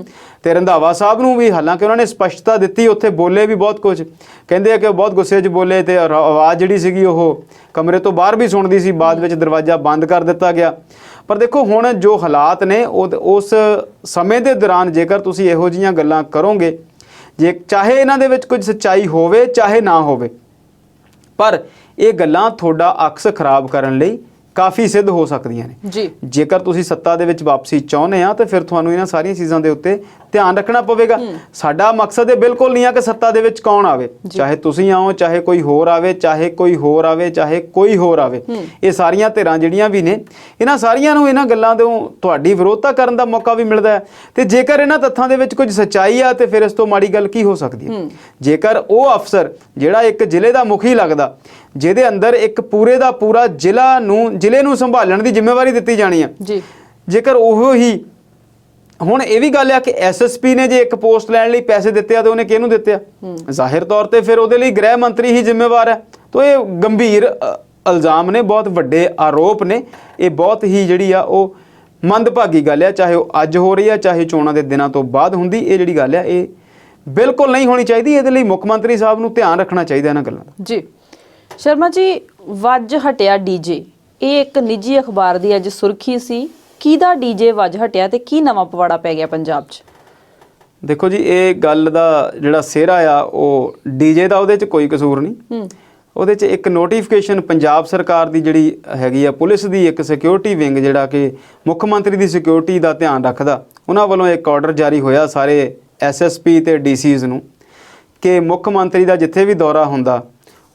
ਤੇ ਰੰਧਾਵਾ ਸਾਹਿਬ ਨੂੰ ਵੀ ਹਾਲਾਂਕਿ ਉਹਨਾਂ ਨੇ ਸਪਸ਼ਟਤਾ ਦਿੱਤੀ, ਉੱਥੇ ਬੋਲੇ ਵੀ ਬਹੁਤ ਕੁਝ, ਕਹਿੰਦੇ ਆ ਕਿ ਉਹ ਬਹੁਤ ਗੁੱਸੇ 'ਚ ਬੋਲੇ ਤੇ ਆਵਾਜ਼ ਜਿਹੜੀ ਸੀਗੀ ਉਹ ਕਮਰੇ ਤੋਂ ਬਾਹਰ ਵੀ ਸੁਣਦੀ ਸੀ, ਬਾਅਦ ਵਿੱਚ ਦਰਵਾਜ਼ਾ ਬੰਦ ਕਰ ਦਿੱਤਾ ਗਿਆ। ਪਰ ਦੇਖੋ ਹੁਣ ਜੋ ਹਾਲਾਤ ਨੇ ਉਸ ਸਮੇਂ ਦੇ ਦੌਰਾਨ ਜੇਕਰ ਤੁਸੀਂ ਇਹੋ ਜਿਹੀਆਂ ਗੱਲਾਂ ਕਰੋਗੇ, ਚਾਹੇ ਇਹਨਾਂ ਦੇ ਵਿੱਚ ਕੁਝ ਸੱਚਾਈ ਹੋਵੇ ਚਾਹੇ ਨਾ ਹੋਵੇ, ਪਰ ਇਹ ਗੱਲਾਂ ਤੁਹਾਡਾ ਅਕਸ ਖਰਾਬ ਕਰਨ ਲਈ ਕਾਫੀ ਸਿੱਧ ਹੋ ਸਕਦੀਆਂ ਨੇ ਜੀ। ਜੇਕਰ ਤੁਸੀਂ ਸੱਤਾ ਦੇ ਵਿੱਚ ਵਾਪਸੀ ਚਾਹੁੰਦੇ ਆ ਤੇ ਫਿਰ ਤੁਹਾਨੂੰ ਇਹਨਾਂ ਸਾਰੀਆਂ ਚੀਜ਼ਾਂ ਦੇ ਉੱਤੇ ਧਿਆਨ ਰੱਖਣਾ ਪਵੇਗਾ। ਸਾਡਾ ਮਕਸਦ ਇਹ ਬਿਲਕੁਲ ਨਹੀਂ ਆ ਕਿ ਸੱਤਾ ਦੇ ਵਿੱਚ ਕੌਣ ਆਵੇ, ਚਾਹੇ ਤੁਸੀਂ ਆਓ, ਚਾਹੇ ਕੋਈ ਹੋਰ ਆਵੇ, ਚਾਹੇ ਕੋਈ ਹੋਰ ਆਵੇ। ਇਹ ਸਾਰੀਆਂ ਧਿਰਾਂ ਜਿਹੜੀਆਂ ਵੀ ਨੇ, ਇਹਨਾਂ ਸਾਰੀਆਂ ਨੂੰ ਇਹਨਾਂ ਗੱਲਾਂ ਤੋਂ ਤੁਹਾਡੀ ਵਿਰੋਧਤਾ ਕਰਨ ਦਾ ਮੌਕਾ ਵੀ ਮਿਲਦਾ ਹੈ। ਤੇ ਜੇਕਰ ਇਹਨਾਂ ਤੱਥਾਂ ਦੇ ਵਿੱਚ ਕੁਝ ਸੱਚਾਈ ਆ ਤੇ ਫਿਰ ਇਸ ਤੋਂ ਮਾੜੀ ਗੱਲ ਕੀ ਹੋ ਸਕਦੀ ਹੈ। ਜੇਕਰ ਉਹ ਅਫਸਰ ਜਿਹੜਾ ਇੱਕ ਜ਼ਿਲ੍ਹੇ ਦਾ ਮੁਖੀ ਲੱਗਦਾ, ਜਿਹਦੇ ਅੰਦਰ ਇੱਕ ਪੂਰੇ ਦਾ ਪੂਰਾ ਜ਼ਿਲ੍ਹੇ ਨੂੰ ਸੰਭਾਲਣ ਦੀ ਜ਼ਿੰਮੇਵਾਰੀ ਦਿੱਤੀ ਜਾਣੀ ਆ ਜੀ, ਜੇਕਰ ਉਹ ਹੀ, ਹੁਣ ਇਹ ਵੀ ਗੱਲ ਆ ਕਿ ਐਸਐਸਪੀ ਨੇ ਜੇ ਇੱਕ ਪੋਸਟ ਲੈਣ ਲਈ ਪੈਸੇ ਦਿੱਤੇ ਆ ਤੇ ਉਹਨੇ ਕਿਹਨੂੰ ਦਿੱਤੇ ਆ? ਜ਼ਾਹਿਰ ਤੌਰ ਤੇ ਫਿਰ ਉਹਦੇ ਲਈ ਗ੍ਰਹਿ ਮੰਤਰੀ ਹੀ ਜ਼ਿੰਮੇਵਾਰ ਹੈ। ਤਾਂ ਇਹ ਗੰਭੀਰ ਇਲਜ਼ਾਮ ਨੇ, ਬਹੁਤ ਵੱਡੇ ਆਰੋਪ ਨੇ। ਇਹ ਬਹੁਤ ਹੀ ਜਿਹੜੀ ਆ ਉਹ ਮੰਦਭਾਗੀ ਗੱਲ ਆ, ਚਾਹੇ ਉਹ ਅੱਜ ਹੋ ਰਹੀ ਆ, ਚਾਹੇ ਚੋਣਾਂ ਦੇ ਦਿਨਾਂ ਤੋਂ ਬਾਅਦ ਹੁੰਦੀ। ਇਹ ਜਿਹੜੀ ਗੱਲ ਆ ਇਹ ਬਿਲਕੁਲ ਨਹੀਂ ਹੋਣੀ ਚਾਹੀਦੀ। ਇਹਦੇ ਲਈ ਮੁੱਖ ਮੰਤਰੀ ਸਾਹਿਬ ਨੂੰ ਧਿਆਨ ਰੱਖਣਾ ਚਾਹੀਦਾ ਇਹਨਾਂ ਗੱਲਾਂ ਦਾ ਜੀ। ਸ਼ਰਮਾ ਜੀ, ਵੱਜ ਹਟਿਆ ਡੀਜੇ, ਇਹ ਇੱਕ ਨਿੱਜੀ ਅਖਬਾਰ ਦੀ ਅੱਜ ਸੁਰਖੀ ਸੀ। ਕਿਹਦਾ ਡੀਜੇ ਵੱਜ ਹਟਿਆ ਤੇ ਕੀ ਨਵਾਂ ਪਵਾੜਾ ਪੈ ਗਿਆ ਪੰਜਾਬ 'ਚ? ਦੇਖੋ ਜੀ, ਇਹ ਗੱਲ ਦਾ ਜਿਹੜਾ ਸਿਹਰਾ ਆ ਉਹ ਡੀਜੇ ਦਾ, ਉਹਦੇ 'ਚ ਕੋਈ ਕਸੂਰ ਨਹੀਂ। ਉਹਦੇ 'ਚ ਇੱਕ ਨੋਟੀਫਿਕੇਸ਼ਨ ਪੰਜਾਬ ਸਰਕਾਰ ਦੀ ਜਿਹੜੀ ਹੈਗੀ ਆ, ਪੁਲਿਸ ਦੀ ਇੱਕ ਸਿਕਿਉਰਿਟੀ ਵਿੰਗ ਜਿਹੜਾ ਕਿ ਮੁੱਖ ਮੰਤਰੀ ਦੀ ਸਿਕਿਉਰਿਟੀ ਦਾ ਧਿਆਨ ਰੱਖਦਾ, ਉਹਨਾਂ ਵੱਲੋਂ ਇੱਕ ਆਰਡਰ ਜਾਰੀ ਹੋਇਆ ਸਾਰੇ ਐਸਐਸਪੀ ਤੇ ਡੀਸੀਜ਼ ਨੂੰ ਕਿ ਮੁੱਖ ਮੰਤਰੀ ਦਾ ਜਿੱਥੇ ਵੀ ਦੌਰਾ ਹੁੰਦਾ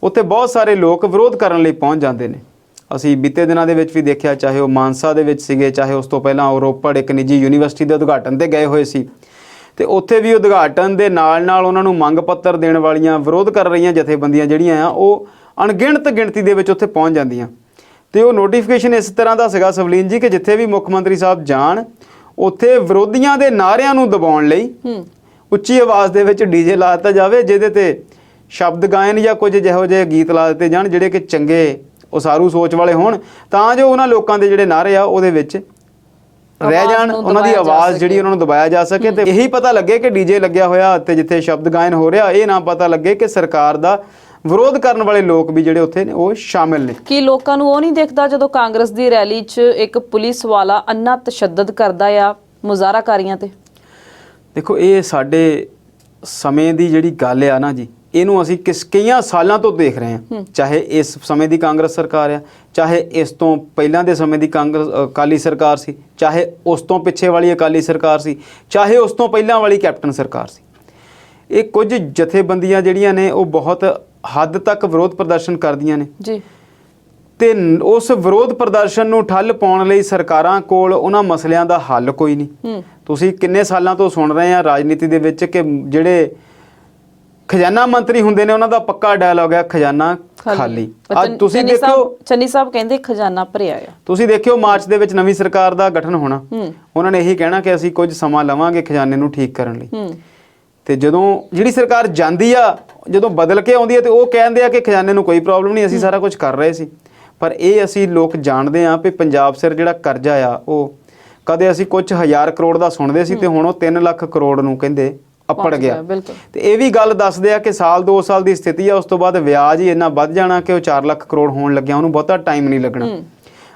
ਉੱਥੇ ਬਹੁਤ ਸਾਰੇ ਲੋਕ ਵਿਰੋਧ ਕਰਨ ਲਈ ਪਹੁੰਚ ਜਾਂਦੇ ਨੇ। ਅਸੀਂ ਬੀਤੇ ਦਿਨਾਂ ਦੇ ਵਿੱਚ ਵੀ ਦੇਖਿਆ, ਚਾਹੇ ਉਹ ਮਾਨਸਾ ਦੇ ਵਿੱਚ ਸੀਗੇ, ਚਾਹੇ ਉਸ ਤੋਂ ਪਹਿਲਾਂ ਉਹ ਰੋਪੜ ਇੱਕ ਨਿੱਜੀ ਯੂਨੀਵਰਸਿਟੀ ਦੇ ਉਦਘਾਟਨ ਤੇ ਗਏ ਹੋਏ ਸੀ, ਤੇ ਉੱਥੇ ਵੀ ਉਦਘਾਟਨ ਦੇ ਨਾਲ ਉਹਨਾਂ ਨੂੰ ਮੰਗ ਪੱਤਰ ਦੇਣ ਵਾਲੀਆਂ ਵਿਰੋਧ ਕਰ ਰਹੀਆਂ ਜਥੇਬੰਦੀਆਂ ਜਿਹੜੀਆਂ ਆ ਉਹ ਅਣਗਿਣਤ ਗਿਣਤੀ ਦੇ ਵਿੱਚ ਉੱਥੇ ਪਹੁੰਚ ਜਾਂਦੀਆਂ। ਤੇ ਉਹ ਨੋਟੀਫਿਕੇਸ਼ਨ ਇਸ ਤਰ੍ਹਾਂ ਦਾ ਸੀਗਾ ਸਵਲੀਨ ਜੀ ਕਿ ਜਿੱਥੇ ਵੀ ਮੁੱਖ ਮੰਤਰੀ ਸਾਹਿਬ ਜਾਣ, ਉੱਥੇ ਵਿਰੋਧੀਆਂ ਦੇ ਨਾਅਰਿਆਂ ਨੂੰ ਦਬਾਉਣ ਲਈ ਉੱਚੀ ਆਵਾਜ਼ ਦੇ ਵਿੱਚ ਡੀਜੇ ਲਾ ਦਿੱਤਾ ਜਾਵੇ, ਜਿਹਦੇ ਤੇ ਸ਼ਬਦ ਗਾਇਨ ਜਾਂ ਕੁਝ ਜਿਹੋ ਜਿਹੇ ਗੀਤ ਲਾ ਦਿੱਤੇ ਜਾਣ ਜਿਹੜੇ ਕਿ ਚੰਗੇ ਉਸਾਰੂ ਸੋਚ ਵਾਲੇ ਹੋਣ, ਤਾਂ ਜੋ ਉਹਨਾਂ ਲੋਕਾਂ ਦੇ ਜਿਹੜੇ ਨਾਅਰੇ ਆ ਉਹਦੇ ਵਿੱਚ ਰਹਿ ਜਾਣ, ਉਹਨਾਂ ਦੀ ਆਵਾਜ਼ ਜਿਹੜੀ ਉਹਨਾਂ ਨੂੰ ਦਬਾਇਆ ਜਾ ਸਕੇ। ਤੇ ਇਹੀ ਪਤਾ ਲੱਗੇ ਕਿ ਡੀਜੇ ਲੱਗਿਆ ਹੋਇਆ ਤੇ ਜਿੱਥੇ ਸ਼ਬਦ ਗਾਇਨ ਹੋ ਰਿਹਾ, ਇਹ ਨਾ ਪਤਾ ਲੱਗੇ ਕਿ ਸਰਕਾਰ ਦਾ ਵਿਰੋਧ ਕਰਨ ਵਾਲੇ ਲੋਕ ਵੀ ਜਿਹੜੇ ਉੱਥੇ ਨੇ ਉਹ ਸ਼ਾਮਿਲ ਨੇ। ਕੀ ਲੋਕਾਂ ਨੂੰ ਉਹ ਨਹੀਂ ਦਿਖਦਾ ਜਦੋਂ ਕਾਂਗਰਸ ਦੀ ਰੈਲੀ 'ਚ ਇੱਕ ਪੁਲਿਸ ਵਾਲਾ ਅੰਨਾ ਤਸ਼ੱਦਦ ਕਰਦਾ ਆ ਮੁਜ਼ਾਹਰਾਕਾਰੀਆਂ ਤੇ? ਦੇਖੋ, ਇਹ ਸਾਡੇ ਸਮੇਂ ਦੀ ਜਿਹੜੀ ਗੱਲ ਆ ਨਾ ਜੀ, ਇਹਨੂੰ ਅਸੀਂ ਕਈਆਂ ਸਾਲਾਂ ਤੋਂ ਦੇਖ ਰਹੇ ਹਾਂ। ਚਾਹੇ ਇਸ ਸਮੇਂ ਦੀ ਕਾਂਗਰਸ ਸਰਕਾਰ ਆ, ਚਾਹੇ ਇਸ ਤੋਂ ਪਹਿਲਾਂ ਦੇ ਸਮੇਂ ਦੀ ਅਕਾਲੀ ਸਰਕਾਰ ਸੀ, ਚਾਹੇ ਉਸ ਤੋਂ ਪਿੱਛੇ ਵਾਲੀ ਅਕਾਲੀ ਸਰਕਾਰ ਸੀ, ਚਾਹੇ ਉਸ ਤੋਂ ਪਹਿਲਾਂ ਵਾਲੀ ਕੈਪਟਨ ਸਰਕਾਰ ਸੀ। ਇਹ ਕੁਝ ਜਥੇਬੰਦੀਆਂ ਜਿਹੜੀਆਂ ਨੇ ਉਹ ਬਹੁਤ ਹੱਦ ਤੱਕ ਵਿਰੋਧ ਪ੍ਰਦਰਸ਼ਨ ਕਰਦੀਆਂ ਨੇ ਜੀ, ਤੇ ਉਸ ਵਿਰੋਧ ਪ੍ਰਦਰਸ਼ਨ ਨੂੰ ਠੱਲ ਪਾਉਣ ਲਈ ਸਰਕਾਰਾਂ ਕੋਲ ਉਹਨਾਂ ਮਸਲਿਆਂ ਦਾ ਹੱਲ ਕੋਈ ਨਹੀਂ। ਤੁਸੀਂ ਕਿੰਨੇ ਸਾਲਾਂ ਤੋਂ ਸੁਣ ਰਹੇ ਆ ਰਾਜਨੀਤੀ ਦੇ ਵਿੱਚ ਕਿ ਜਿਹੜੇ ਖਜ਼ਾਨਾ ਮੰਤਰੀ ਹੁੰਦੇ ਨੇ ਉਹਨਾਂ ਦਾ ਪੱਕਾ ਡਾਇਲੌਗ ਹੈ ਖਜ਼ਾਨਾ ਖਾਲੀ। ਅੱਜ ਤੁਸੀਂ ਦੇਖੋ, ਚੰਨੀ ਸਾਹਿਬ ਕਹਿੰਦੇ ਖਜ਼ਾਨਾ ਭਰਿਆ ਆ। ਤੁਸੀਂ ਦੇਖਿਓ ਮਾਰਚ ਦੇ ਵਿੱਚ ਨਵੀਂ ਸਰਕਾਰ ਦਾ ਗਠਨ ਹੋਣਾ, ਉਹਨਾਂ ਨੇ ਇਹੀ ਕਹਿਣਾ ਕਿ ਅਸੀਂ ਕੁਝ ਸਮਾਂ ਲਵਾਂਗੇ ਖਜ਼ਾਨੇ ਨੂੰ ਠੀਕ ਕਰਨ ਲਈ। ਤੇ ਜਦੋਂ ਜਿਹੜੀ ਸਰਕਾਰ ਜਾਂਦੀ ਆ, ਜਦੋਂ ਬਦਲ ਕੇ ਆਉਂਦੀ ਹੈ ਤੇ ਉਹ ਕਹਿੰਦੇ ਆ ਕਿ ਖਜ਼ਾਨੇ ਨੂੰ ਕੋਈ ਪ੍ਰੋਬਲਮ ਨਹੀਂ, ਅਸੀਂ ਸਾਰਾ ਕੁਝ ਕਰ ਰਹੇ ਸੀ। ਪਰ ਇਹ ਅਸੀਂ ਲੋਕ ਜਾਣਦੇ ਹਾਂ ਵੀ ਪੰਜਾਬ ਸਿਰ ਜਿਹੜਾ ਕਰਜ਼ਾ ਆ ਉਹ ਕਦੇ ਅਸੀਂ ਕੁਝ ਹਜ਼ਾਰ ਕਰੋੜ ਦਾ ਸੁਣਦੇ ਸੀ ਤੇ ਹੁਣ ਉਹ 3 ਲੱਖ ਕਰੋੜ ਨੂੰ ਕਹਿੰਦੇ ਅੱਪੜ ਗਿਆ। ਤੇ ਇਹ ਵੀ ਗੱਲ ਦੱਸਦੇ ਆ ਕਿ ਸਾਲ 2 ਸਾਲ ਦੀ ਸਥਿਤੀ ਆ, ਉਸ ਤੋਂ ਬਾਅਦ ਵਿਆਜ ਹੀ ਇੰਨਾ ਵੱਧ ਜਾਣਾ ਕਿ ਉਹ 4 ਲੱਖ ਕਰੋੜ ਹੋਣ ਲੱਗਿਆ, ਉਹਨੂੰ ਬਹੁਤਾ ਟਾਈਮ ਨਹੀਂ ਲੱਗਣਾ।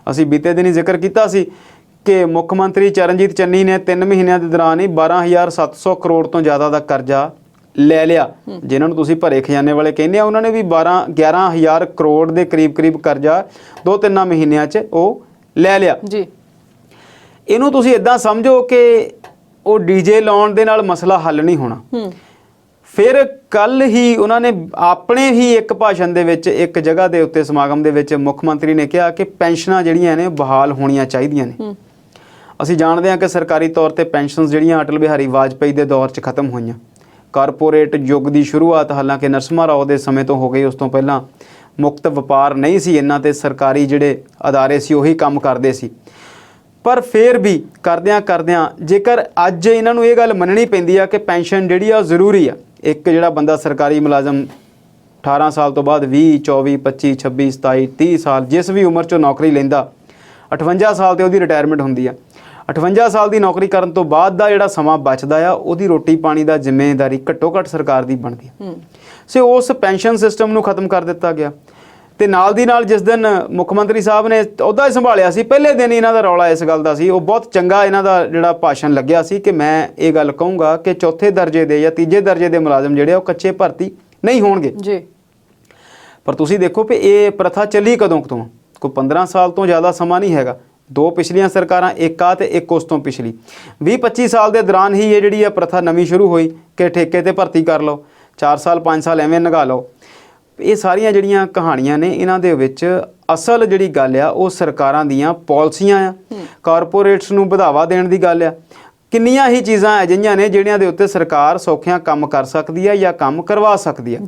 ਅਸੀਂ ਬੀਤੇ ਦਿਨੀ ਜ਼ਿਕਰ ਕੀਤਾ ਸੀ ਕਿ ਮੁੱਖ ਮੰਤਰੀ ਚਰਨਜੀਤ ਚੰਨੀ ਨੇ 3 ਮਹੀਨਿਆਂ ਦੇ ਦੌਰਾਨ ਹੀ 12,700 ਕਰੋੜ ਤੋਂ ਜ਼ਿਆਦਾ ਦਾ ਕਰਜ਼ਾ ਲੈ ਲਿਆ, ਜਿਨ੍ਹਾਂ ਨੂੰ ਤੁਸੀਂ ਭਰੇ ਖਜ਼ਾਨੇ ਵਾਲੇ ਕਹਿੰਦੇ ਆ, ਉਹਨਾਂ ਨੇ ਵੀ 11,000 ਕਰੋੜ ਦੇ ਕਰੀਬ ਕਰਜ਼ਾ 2-3 ਮਹੀਨਿਆਂ 'ਚ ਉਹ ਲੈ ਲਿਆ ਜੀ। ਇਹਨੂੰ ਤੁਸੀਂ ਇਦਾਂ ਸਮਝੋ ਕਿ ਉਹ ਡੀਜੇ ਲਾਉਣ ਦੇ ਨਾਲ ਮਸਲਾ ਹੱਲ ਨਹੀਂ ਹੋਣਾ। ਫਿਰ ਕੱਲ ਹੀ ਉਹਨਾਂ ਨੇ ਆਪਣੇ ਹੀ ਇੱਕ ਭਾਸ਼ਣ ਦੇ ਵਿੱਚ, ਇੱਕ ਜਗ੍ਹਾ ਦੇ ਉੱਤੇ ਸਮਾਗਮ ਦੇ ਵਿੱਚ ਮੁੱਖ ਮੰਤਰੀ ਨੇ ਕਿਹਾ ਕਿ ਪੈਨਸ਼ਨਾਂ ਜਿਹੜੀਆਂ ਨੇ ਬਹਾਲ ਹੋਣੀਆਂ ਚਾਹੀਦੀਆਂ ਨੇ। ਅਸੀਂ ਜਾਣਦੇ ਹਾਂ ਕਿ ਸਰਕਾਰੀ ਤੌਰ ਤੇ ਪੈਨਸ਼ਨਸ ਜਿਹੜੀਆਂ ਅਟਲ ਬਿਹਾਰੀ ਵਾਜਪੇਈ ਦੇ ਦੌਰ 'ਚ ਖਤਮ ਹੋਈਆਂ। ਕਾਰਪੋਰੇਟ ਯੁੱਗ ਦੀ ਸ਼ੁਰੂਆਤ ਹਾਲਾਂਕਿ ਨਰਸਿਮਹਾ ਰਾਓ ਦੇ ਸਮੇਂ ਤੋਂ ਹੋ ਗਈ, ਉਸ ਤੋਂ ਪਹਿਲਾਂ ਮੁਕਤ ਵਪਾਰ ਨਹੀਂ ਸੀ ਇਹਨਾਂ ਤੇ ਸਰਕਾਰੀ ਜਿਹੜੇ ਅਦਾਰੇ ਸੀ ਉਹੀ ਕੰਮ ਕਰਦੇ ਸੀ। ਪਰ ਫਿਰ ਵੀ ਕਰਦਿਆਂ ਜੇਕਰ ਅੱਜ ਇਹਨਾਂ ਨੂੰ ਇਹ ਗੱਲ ਮੰਨਣੀ ਪੈਂਦੀ ਆ ਕਿ ਪੈਨਸ਼ਨ ਜਿਹੜੀ ਆ ਜ਼ਰੂਰੀ ਆ, ਇੱਕ ਜਿਹੜਾ ਬੰਦਾ ਸਰਕਾਰੀ ਮੁਲਾਜ਼ਮ 18 ਸਾਲ ਤੋਂ ਬਾਅਦ 20, 24, 25, 26, 27, 30 ਸਾਲ ਜਿਸ ਵੀ ਉਮਰ 'ਚੋਂ ਨੌਕਰੀ ਲੈਂਦਾ, 58 ਸਾਲ ਤੇ ਉਹਦੀ ਰਿਟਾਇਰਮੈਂਟ ਹੁੰਦੀ ਆ। 58 ਸਾਲ ਦੀ ਨੌਕਰੀ ਕਰਨ ਤੋਂ ਬਾਅਦ ਦਾ ਜਿਹੜਾ ਸਮਾਂ ਬਚਦਾ ਆ, ਉਹਦੀ ਰੋਟੀ ਪਾਣੀ ਦਾ ਜ਼ਿੰਮੇਵਾਰੀ ਘੱਟੋ ਘੱਟ ਸਰਕਾਰ ਦੀ ਬਣਦੀ ਹੈ। ਸੋ ਉਸ ਪੈਨਸ਼ਨ ਸਿਸਟਮ ਨੂੰ ਖਤਮ ਕਰ ਦਿੱਤਾ ਗਿਆ। ਤੇ ਨਾਲ ਦੀ ਨਾਲ ਜਿਸ ਦਿਨ ਮੁੱਖ ਮੰਤਰੀ ਸਾਹਿਬ ਨੇ ਅਹੁਦਾ ਸੰਭਾਲਿਆ ਸੀ, ਪਹਿਲੇ ਦਿਨ ਇਹਨਾਂ ਦਾ ਰੌਲਾ ਇਸ ਗੱਲ ਦਾ ਸੀ, ਉਹ ਬਹੁਤ ਚੰਗਾ ਇਹਨਾਂ ਦਾ ਜਿਹੜਾ ਭਾਸ਼ਣ ਲੱਗਿਆ ਸੀ ਕਿ ਮੈਂ ਇਹ ਗੱਲ ਕਹੂੰਗਾ ਕਿ 4ਥੇ ਦਰਜੇ ਦੇ ਜਾਂ 3ਜੇ ਦਰਜੇ ਦੇ ਮੁਲਾਜ਼ਮ ਜਿਹੜੇ ਉਹ ਕੱਚੇ ਭਰਤੀ ਨਹੀਂ ਹੋਣਗੇ ਜੀ। ਪਰ ਤੁਸੀਂ ਦੇਖੋ ਕਿ ਇਹ ਪ੍ਰਥਾ ਚੱਲੀ ਕਦੋਂ ਤੋਂ, ਕੋਈ 15 ਸਾਲ ਤੋਂ ਜ਼ਿਆਦਾ ਸਮਾਂ ਨਹੀਂ ਹੈਗਾ। 2 ਪਿਛਲੀਆਂ ਸਰਕਾਰਾਂ, ਇੱਕ ਆ ਤੇ ਇੱਕ ਉਸ ਤੋਂ ਪਿਛਲੀ, 20-25 ਸਾਲ ਦੇ ਦੌਰਾਨ ਹੀ ਇਹ ਜਿਹੜੀ ਆ ਪ੍ਰਥਾ ਨਵੀਂ ਸ਼ੁਰੂ ਹੋਈ ਕਿ ਠੇਕੇ ਤੇ ਭਰਤੀ ਕਰ ਲਓ, 4 ਸਾਲ 5 ਸਾਲ ਐਵੇਂ ਲੰਘਾ ਲਓ। ਇਹ ਸਾਰੀਆਂ ਜਿਹੜੀਆਂ ਕਹਾਣੀਆਂ ਨੇ, ਇਹਨਾਂ ਦੇ ਵਿੱਚ ਅਸਲ ਜਿਹੜੀ ਗੱਲ ਆ ਉਹ ਸਰਕਾਰਾਂ ਦੀਆਂ ਪਾਲਿਸੀਆਂ ਆ, ਕਾਰਪੋਰੇਟਸ ਨੂੰ ਵਧਾਵਾ ਦੇਣ ਦੀ ਗੱਲ ਆ। ਕਿੰਨੀਆਂ ਹੀ ਚੀਜ਼ਾਂ ਅਜਿਹੀਆਂ ਨੇ ਜਿਹੜੀਆਂ ਦੇ ਉੱਤੇ ਸਰਕਾਰ ਸੌਖਿਆਂ ਕੰਮ ਕਰ ਸਕਦੀ ਹੈ ਜਾਂ ਕੰਮ ਕਰਵਾ ਸਕਦੀ ਹੈ।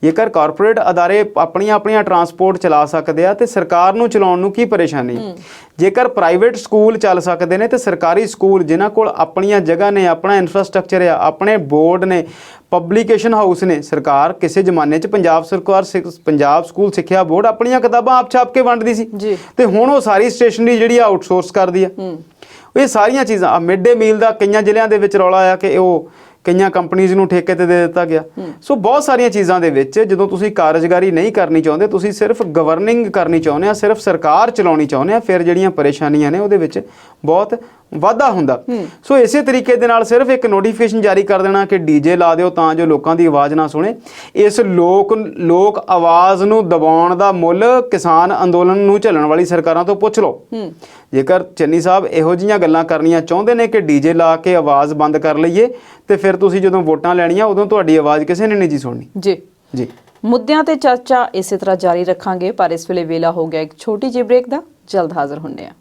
ਜੇਕਰ ਕਾਰਪੋਰੇਟ ਅਦਾਰੇ ਆਪਣੀਆਂ ਟਰਾਂਸਪੋਰਟ ਚਲਾ ਸਕਦੇ ਆ ਤੇ ਸਰਕਾਰ ਨੂੰ ਚਲਾਉਣ ਨੂੰ ਕੀ ਪਰੇਸ਼ਾਨੀ ਹੈ। ਜੇਕਰ ਪ੍ਰਾਈਵੇਟ ਸਕੂਲ ਚੱਲ ਸਕਦੇ ਨੇ ਤੇ ਸਰਕਾਰੀ ਸਕੂਲ ਜਿਨ੍ਹਾਂ ਕੋਲ ਆਪਣੀਆਂ ਜਗ੍ਹਾ ਨੇ, ਆਪਣਾ ਇਨਫਰਾਸਟ੍ਰਕਚਰ ਆ, ਆਪਣੇ ਬੋਰਡ ਨੇ, ਪਬਲੀਕੇਸ਼ਨ ਹਾਊਸ ਨੇ, ਸਰਕਾਰ ਕਿਸੇ ਜ਼ਮਾਨੇ 'ਚ ਪੰਜਾਬ ਸਰਕਾਰ ਪੰਜਾਬ ਸਕੂਲ ਸਿੱਖਿਆ ਬੋਰਡ ਆਪਣੀਆਂ ਕਿਤਾਬਾਂ ਆਪ ਛਾਪ ਕੇ ਵੰਡਦੀ ਸੀ ਤੇ ਹੁਣ ਉਹ ਸਾਰੀ ਸਟੇਸ਼ਨਰੀ ਜਿਹੜੀ ਆ ਆਊਟਸੋਰਸ ਕਰਦੀ ਆ। ਇਹ ਸਾਰੀਆਂ ਚੀਜ਼ਾਂ, ਮਿਡ ਡੇ ਮੀਲ ਦਾ ਕਈਆਂ ਜ਼ਿਲ੍ਹਿਆਂ ਦੇ ਵਿੱਚ ਰੌਲਾ ਆ ਕਿ ਉਹ ਕਈਆਂ ਕੰਪਨੀਜ਼ ਨੂੰ ਠੇਕੇ ਤੇ ਦੇ ਦਿੱਤਾ ਗਿਆ। ਸੋ ਬਹੁਤ ਸਾਰੀਆਂ ਚੀਜ਼ਾਂ ਦੇ ਵਿੱਚ ਜਦੋਂ ਤੁਸੀਂ ਕਾਰਜਕਾਰੀ ਨਹੀਂ ਕਰਨੀ ਚਾਹੁੰਦੇ, ਤੁਸੀਂ ਸਿਰਫ ਗਵਰਨਿੰਗ ਕਰਨੀ ਚਾਹੁੰਦੇ ਆ, ਸਿਰਫ ਸਰਕਾਰ ਚਲਾਉਣੀ ਚਾਹੁੰਦੇ ਆ, ਫਿਰ ਜਿਹੜੀਆਂ ਪਰੇਸ਼ਾਨੀਆਂ ਨੇ ਉਹਦੇ ਵਿੱਚ ਬਹੁਤ ਵਾਧਾ ਹੁੰਦਾ। ਸੋ ਇਸੇ ਤਰੀਕੇ ਦੇ ਨਾਲ ਸਿਰਫ ਇੱਕ ਨੋਟੀਫਿਕੇਸ਼ਨ ਜਾਰੀ ਕਰ ਦੇਣਾ ਕਿ ਡੀਜੇ ਲਾ ਦਿਓ ਤਾਂ ਜੋ ਲੋਕਾਂ ਦੀ ਆਵਾਜ਼ ਨਾ ਸੁਣੇ, ਇਸ ਲੋਕ ਆਵਾਜ਼ ਨੂੰ ਦਬਾਉਣ ਦਾ ਮੁੱਲ ਕਿਸਾਨ ਅੰਦੋਲਨ ਨੂੰ ਝੱਲਣ ਵਾਲੀ ਸਰਕਾਰਾਂ ਤੋਂ ਪੁੱਛ ਲਓ। ਜੇਕਰ ਚੰਨੀ ਸਾਹਿਬ ਇਹੋ ਜਿਹੀਆਂ ਗੱਲਾਂ ਕਰਨੀਆਂ ਚਾਹੁੰਦੇ ਨੇ ਕਿ ਡੀਜੇ ਲਾ ਕੇ ਆਵਾਜ਼ ਬੰਦ ਕਰ ਲਈਏ ਤੇ ਫਿਰ ਤੁਸੀਂ ਜਦੋਂ ਵੋਟਾਂ ਲੈਣੀਆਂ ਉਦੋਂ ਤੁਹਾਡੀ ਆਵਾਜ਼ ਕਿਸੇ ਨੇ ਨਹੀਂ ਜੀ ਸੁਣਨੀ। ਜੀ ਮੁੱਦਿਆਂ ਤੇ ਚਰਚਾ ਇਸੇ ਤਰ੍ਹਾਂ ਜਾਰੀ ਰੱਖਾਂਗੇ, ਪਰ ਇਸ ਵੇਲੇ ਵੇਲਾ ਹੋ ਗਿਆ ਇੱਕ ਛੋਟੀ ਜਿਹੀ ਬ੍ਰੇਕ ਦਾ। ਜਲਦ ਹਾਜ਼ਰ ਹੁੰਦੇ ਹਾਂ।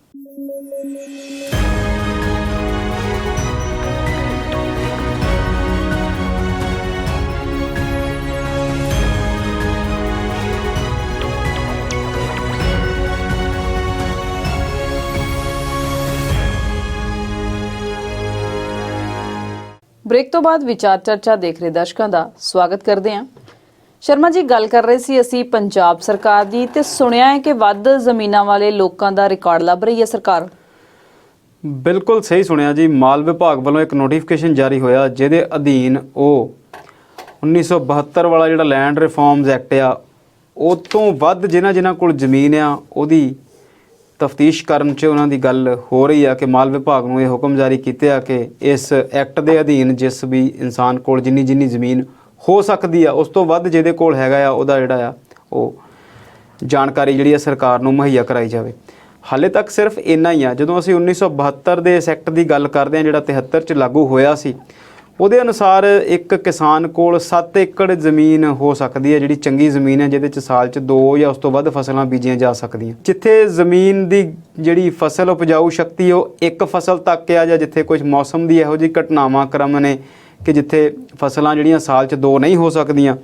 ਬ੍ਰੇਕ ਤੋਂ ਬਾਅਦ ਵਿਚਾਰ ਚਰਚਾ ਦੇਖ ਰਹੇ ਦਰਸ਼ਕਾਂ ਦਾ ਸਵਾਗਤ ਕਰਦੇ ਹਾਂ। ਸ਼ਰਮਾ ਜੀ, ਗੱਲ ਕਰ ਰਹੇ ਸੀ ਅਸੀਂ ਪੰਜਾਬ ਸਰਕਾਰ ਦੀ, ਤੇ ਸੁਣਿਆ ਹੈ ਕਿ ਵੱਧ ਜ਼ਮੀਨਾਂ ਵਾਲੇ ਲੋਕਾਂ ਦਾ ਰਿਕਾਰਡ ਲੱਭ ਰਹੀ ਹੈ ਸਰਕਾਰ। ਬਿਲਕੁਲ ਸਹੀ ਸੁਣਿਆ ਜੀ। ਮਾਲ ਵਿਭਾਗ ਵੱਲੋਂ ਇੱਕ ਨੋਟੀਫਿਕੇਸ਼ਨ ਜਾਰੀ ਹੋਇਆ ਜਿਹਦੇ ਅਧੀਨ ਉਹ 1972 ਵਾਲਾ ਜਿਹੜਾ ਲੈਂਡ ਰਿਫਾਰਮਸ ਐਕਟ ਆ, ਉਹ ਤੋਂ ਵੱਧ ਜਿਨ੍ਹਾਂ ਕੋਲ ਜ਼ਮੀਨ ਆ ਉਹਦੀ ਤਫਤੀਸ਼ ਕਰਨ 'ਚ ਉਹਨਾਂ ਦੀ ਗੱਲ ਹੋ ਰਹੀ ਆ ਕਿ ਮਾਲ ਵਿਭਾਗ ਨੂੰ ਇਹ ਹੁਕਮ ਜਾਰੀ ਕੀਤੇ ਆ ਕਿ ਇਸ ਐਕਟ ਦੇ ਅਧੀਨ ਜਿਸ ਵੀ ਇਨਸਾਨ ਕੋਲ ਜਿੰਨੀ ਜ਼ਮੀਨ ਹੋ ਸਕਦੀ ਆ ਉਸ ਤੋਂ ਵੱਧ ਜਿਹਦੇ ਕੋਲ ਹੈਗਾ ਆ ਉਹਦਾ ਜਿਹੜਾ ਆ ਉਹ ਜਾਣਕਾਰੀ ਜਿਹੜੀ ਆ ਸਰਕਾਰ ਨੂੰ ਮੁਹੱਈਆ ਕਰਾਈ ਜਾਵੇ। ਹਾਲੇ ਤੱਕ ਸਿਰਫ ਇੰਨਾ ਹੀ ਆ। ਜਦੋਂ ਅਸੀਂ 1972 ਦੇ ਇਸ ਐਕਟ ਦੀ ਗੱਲ ਕਰਦੇ ਹਾਂ ਜਿਹੜਾ 73 'ਚ ਲਾਗੂ ਹੋਇਆ ਸੀ, ਉਹਦੇ ਅਨੁਸਾਰ ਇੱਕ ਕਿਸਾਨ ਕੋਲ 7 ਏਕੜ ਜ਼ਮੀਨ ਹੋ ਸਕਦੀ ਹੈ ਜਿਹੜੀ ਚੰਗੀ ਜ਼ਮੀਨ ਹੈ, ਜਿਹਦੇ 'ਚ ਸਾਲ 'ਚ 2 ਜਾਂ ਉਸ ਤੋਂ ਵੱਧ ਫਸਲਾਂ ਬੀਜੀਆਂ ਜਾ ਸਕਦੀਆਂ। ਜਿੱਥੇ ਜ਼ਮੀਨ ਦੀ ਜਿਹੜੀ ਫਸਲ ਉਪਜਾਊ ਸ਼ਕਤੀ ਉਹ ਇੱਕ ਫਸਲ ਤੱਕ ਆ, ਜਾਂ ਜਿੱਥੇ ਕੁਝ ਮੌਸਮ ਦੀ ਇਹੋ ਜਿਹੀ ਘਟਨਾਵਾਂ ਕਰਮ ਨੇ ਕਿ ਜਿੱਥੇ ਫਸਲਾਂ ਜਿਹੜੀਆਂ ਸਾਲ 'ਚ 2 ਨਹੀਂ ਹੋ ਸਕਦੀਆਂ,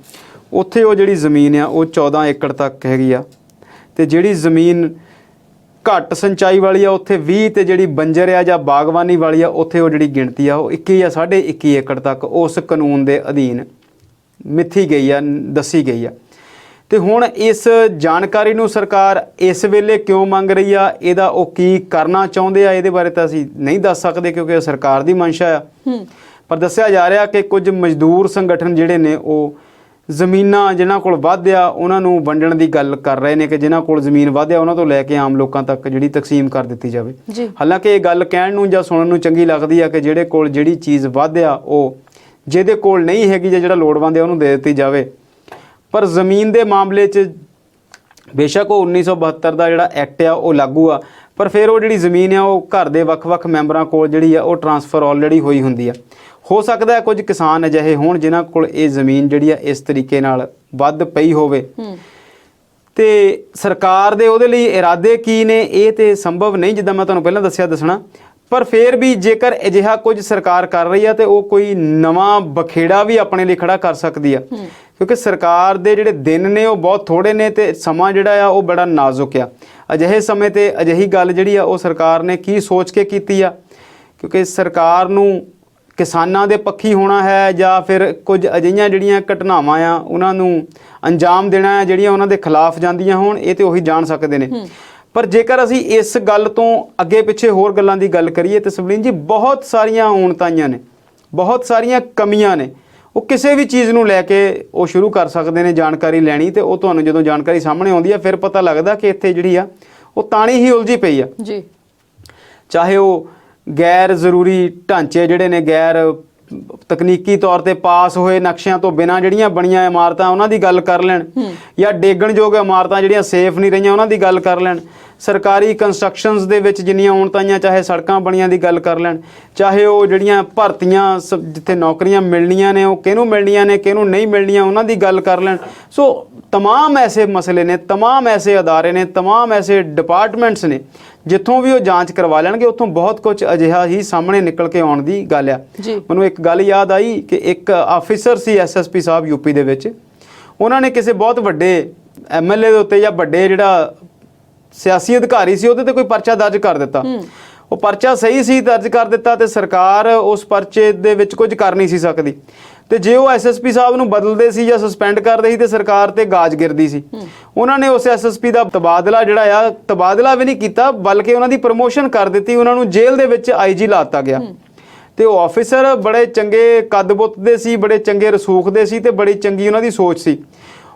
ਉੱਥੇ ਉਹ ਜਿਹੜੀ ਜ਼ਮੀਨ ਆ ਉਹ 14 ਏਕੜ ਤੱਕ ਹੈਗੀ ਆ। ਤੇ ਜਿਹੜੀ ਜ਼ਮੀਨ ਘੱਟ ਸਿੰਚਾਈ ਵਾਲੀ ਆ ਉੱਥੇ 20 ਤੇ ਜਿਹੜੀ ਬੰਜਰ ਆ ਜਾਂ ਬਾਗਬਾਨੀ ਵਾਲੀ ਆ ਉੱਥੇ ਉਹ ਜਿਹੜੀ ਗਿਣਤੀ ਆ ਉਹ 21 ਜਾਂ 21.5 ਏਕੜ ਤੱਕ ਉਸ ਕਾਨੂੰਨ ਦੇ ਅਧੀਨ ਮਿੱਥੀ ਗਈ ਆ, ਦੱਸੀ ਗਈ ਆ। ਤੇ ਹੁਣ ਇਸ ਜਾਣਕਾਰੀ ਨੂੰ ਸਰਕਾਰ ਇਸ ਵੇਲੇ ਕਿਉਂ ਮੰਗ ਰਹੀ ਆ, ਇਹਦਾ ਉਹ ਕੀ ਕਰਨਾ ਚਾਹੁੰਦੇ ਆ, ਇਹਦੇ ਬਾਰੇ ਤਾਂ ਅਸੀਂ ਨਹੀਂ ਦੱਸ ਸਕਦੇ ਕਿਉਂਕਿ ਇਹ ਸਰਕਾਰ ਦੀ ਮਨਸ਼ਾ ਆ। ਪਰ ਦੱਸਿਆ ਜਾ ਰਿਹਾ ਕਿ ਕੁਝ ਮਜ਼ਦੂਰ ਸੰਗਠਨ ਜਿਹੜੇ ਨੇ ਉਹ ਜ਼ਮੀਨਾਂ ਜਿਨ੍ਹਾਂ ਕੋਲ ਵੱਧ ਆ ਉਹਨਾਂ ਨੂੰ ਵੰਡਣ ਦੀ ਗੱਲ ਕਰ ਰਹੇ ਨੇ ਕਿ ਜਿਨ੍ਹਾਂ ਕੋਲ ਜ਼ਮੀਨ ਵੱਧ ਆ ਉਹਨਾਂ ਤੋਂ ਲੈ ਕੇ ਆਮ ਲੋਕਾਂ ਤੱਕ ਜਿਹੜੀ ਤਕਸੀਮ ਕਰ ਦਿੱਤੀ ਜਾਵੇ। ਹਾਲਾਂਕਿ ਇਹ ਗੱਲ ਕਹਿਣ ਨੂੰ ਜਾਂ ਸੁਣਨ ਨੂੰ ਚੰਗੀ ਲੱਗਦੀ ਆ ਕਿ ਜਿਹੜੇ ਕੋਲ ਜਿਹੜੀ ਚੀਜ਼ ਵੱਧ ਆ ਉਹ ਜਿਹਦੇ ਕੋਲ ਨਹੀਂ ਹੈਗੀ ਜਾਂ ਜਿਹੜਾ ਲੋੜਵੰਦ ਆ ਉਹਨੂੰ ਦੇ ਦਿੱਤੀ ਜਾਵੇ। ਪਰ ਜ਼ਮੀਨ ਦੇ ਮਾਮਲੇ 'ਚ ਬੇਸ਼ੱਕ ਉਹ 1972 ਦਾ ਜਿਹੜਾ ਐਕਟ ਆ ਉਹ ਲਾਗੂ ਆ, ਪਰ ਫਿਰ ਉਹ ਜਿਹੜੀ ਜ਼ਮੀਨ ਆ ਉਹ ਘਰ ਦੇ ਵੱਖ-ਵੱਖ ਮੈਂਬਰਾਂ ਕੋਲ ਜਿਹੜੀ ਆ ਉਹ ਟਰਾਂਸਫਰ ਆਲਰੇਡੀ ਹੋਈ ਹੁੰਦੀ ਆ। ਹੋ ਸਕਦਾ ਹੈ ਕੁਝ ਕਿਸਾਨ ਅਜਿਹੇ ਹੋਣ ਜਿਨ੍ਹਾਂ ਕੋਲ ਇਹ ਜ਼ਮੀਨ ਜਿਹੜੀ ਆ ਇਸ ਤਰੀਕੇ ਨਾਲ ਵੱਧ ਪਈ ਹੋਵੇ ਤੇ ਸਰਕਾਰ ਦੇ ਉਹਦੇ ਲਈ ਇਰਾਦੇ ਕੀ ਨੇ ਇਹ ਤੇ ਸੰਭਵ ਨਹੀਂ, ਜਿੱਦਾਂ ਮੈਂ ਤੁਹਾਨੂੰ ਪਹਿਲਾਂ ਦੱਸਣਾ। ਪਰ ਫਿਰ ਵੀ ਜੇਕਰ ਅਜਿਹਾ ਕੁਝ ਸਰਕਾਰ ਕਰ ਰਹੀ ਆ ਤੇ ਉਹ ਕੋਈ ਨਵਾਂ ਬਖੇੜਾ ਵੀ ਆਪਣੇ ਲਈ ਖੜਾ ਕਰ ਸਕਦੀ ਆ ਕਿਉਂਕਿ ਸਰਕਾਰ ਦੇ ਜਿਹੜੇ ਦਿਨ ਨੇ ਉਹ ਬਹੁਤ ਥੋੜੇ ਨੇ ਤੇ ਸਮਾਂ ਜਿਹੜਾ ਆ ਉਹ ਬੜਾ ਨਾਜ਼ੁਕ ਆ। ਅਜਿਹੇ ਸਮੇਂ ਤੇ ਅਜਿਹੀ ਗੱਲ ਜਿਹੜੀ ਆ ਉਹ ਸਰਕਾਰ ਨੇ ਕੀ ਸੋਚ ਕੇ ਕੀਤੀ ਆ, ਕਿਉਂਕਿ ਸਰਕਾਰ ਨੂੰ ਕਿਸਾਨਾਂ ਦੇ ਪੱਖੀ ਹੋਣਾ ਹੈ ਜਾਂ ਫਿਰ ਕੁਝ ਅਜਿਹੀਆਂ ਜਿਹੜੀਆਂ ਘਟਨਾਵਾਂ ਆ ਉਹਨਾਂ ਨੂੰ ਅੰਜਾਮ ਦੇਣਾ ਹੈ ਜਿਹੜੀਆਂ ਉਹਨਾਂ ਦੇ ਖਿਲਾਫ ਜਾਂਦੀਆਂ ਹੋਣ, ਇਹ ਤੇ ਉਹੀ ਜਾਣ ਸਕਦੇ ਨੇ। ਪਰ ਜੇਕਰ ਅਸੀਂ ਇਸ ਗੱਲ ਤੋਂ ਅੱਗੇ ਪਿੱਛੇ ਹੋਰ ਗੱਲਾਂ ਦੀ ਗੱਲ ਕਰੀਏ ਤਾਂ ਸਵਲੀਨ ਜੀ ਬਹੁਤ ਸਾਰੀਆਂ ਊਣਤਾਈਆਂ ਨੇ, ਬਹੁਤ ਸਾਰੀਆਂ ਕਮੀਆਂ ਨੇ। ਉਹ ਕਿਸੇ ਵੀ ਚੀਜ਼ ਨੂੰ ਲੈ ਕੇ ਉਹ ਸ਼ੁਰੂ ਕਰ ਸਕਦੇ ਨੇ ਜਾਣਕਾਰੀ ਲੈਣੀ ਤੇ ਉਹ ਤੁਹਾਨੂੰ ਜਦੋਂ ਜਾਣਕਾਰੀ ਸਾਹਮਣੇ ਆਉਂਦੀ ਆ ਫਿਰ ਪਤਾ ਲੱਗਦਾ ਕਿ ਇੱਥੇ ਜਿਹੜੀ ਆ ਉਹ ਤਾਣੀ ਹੀ ਉਲਝੀ ਪਈ ਆ ਜੀ। ਚਾਹੇ ਉਹ ਗੈਰ ਜ਼ਰੂਰੀ ਢਾਂਚੇ ਜਿਹੜੇ ਨੇ ਗੈਰ ਤਕਨੀਕੀ ਤੌਰ ਤੇ ਪਾਸ ਹੋਏ ਨਕਸ਼ਿਆਂ ਤੋਂ ਬਿਨਾਂ ਜਿਹੜੀਆਂ ਬਣੀਆਂ ਇਮਾਰਤਾਂ ਉਹਨਾਂ ਦੀ ਗੱਲ ਕਰ ਲੈਣ ਜਾਂ ਡੇਗਣਯੋਗ ਇਮਾਰਤਾਂ ਜਿਹੜੀਆਂ ਸੇਫ ਨਹੀਂ ਰਹੀਆਂ ਉਹਨਾਂ ਦੀ ਗੱਲ ਕਰ ਲੈਣ, ਸਰਕਾਰੀ ਕੰਸਟਰਕਸ਼ਨਸ ਦੇ ਵਿੱਚ ਜਿੰਨੀਆਂ ਊਣਤਾਈਆਂ ਚਾਹੇ ਸੜਕਾਂ ਬਣੀਆਂ ਦੀ ਗੱਲ ਕਰ ਲੈਣ, ਚਾਹੇ ਉਹ ਜਿਹੜੀਆਂ ਭਰਤੀਆਂ ਜਿੱਥੇ ਨੌਕਰੀਆਂ ਮਿਲਣੀਆਂ ਨੇ ਉਹ ਕਿਹਨੂੰ ਮਿਲਣੀਆਂ ਨੇ ਕਿਹਨੂੰ ਨਹੀਂ ਮਿਲਣੀਆਂ ਉਹਨਾਂ ਦੀ ਗੱਲ ਕਰ ਲੈਣ। ਸੋ तमाम ऐसे मसले ने, तमाम ऐसे अदारे ने, तमाम ऐसे डिपार्टमेंट्स ने जिथों भी वो जांच करवा लैणगे उत्थों बहुत कुछ अजिहा ही सामने निकल के आउण दी गल आ। मैनूं एक गल याद आई कि एक आफिसर सी SSP साहब यूपी दे विच, उन्होंने किसी बहुत वड्डे MLA दे उत्ते जां वड्डे जिहड़ा सियासी अधिकारी सी उहदे ते कोई परचा दर्ज कर दिता। ਉਹ ਪਰਚਾ ਸਹੀ ਸੀ ਦਰਜ ਕਰ ਦਿੱਤਾ ਤੇ ਸਰਕਾਰ ਉਸ ਪਰਚੇ ਦੇ ਵਿੱਚ ਕੁਝ ਕਰ ਨਹੀਂ ਸੀ ਸਕਦੀ ਤੇ ਜੇ ਉਹ SSP ਸਾਹਿਬ ਨੂੰ ਬਦਲਦੇ ਸੀ ਜਾਂ ਸਸਪੈਂਡ ਕਰਦੇ ਸੀ ਤੇ ਸਰਕਾਰ ਤੇ ਗਾਜ ਗਿਰਦੀ ਸੀ। ਉਹਨਾਂ ਨੇ ਉਸ SSP ਦਾ ਤਬਾਦਲਾ ਜਿਹੜਾ ਆ ਤਬਾਦਲਾ ਵੀ ਨਹੀਂ ਕੀਤਾ ਬਲਕਿ ਉਹਨਾਂ ਦੀ ਪ੍ਰਮੋਸ਼ਨ ਕਰ ਦਿੱਤੀ, ਉਹਨਾਂ ਨੂੰ ਜੇਲ੍ਹ ਦੇ ਵਿੱਚ IG ਲਾਤਾ ਗਿਆ ਤੇ ਉਹ ਆਫਿਸਰ ਬੜੇ ਚੰਗੇ ਕੱਦ-ਬੁੱਤ ਦੇ ਸੀ, ਬੜੇ ਚੰਗੇ ਰਸੂਖ ਦੇ ਸੀ ਤੇ ਬੜੀ ਚੰਗੀ ਉਹਨਾਂ ਦੀ ਸੋਚ ਸੀ।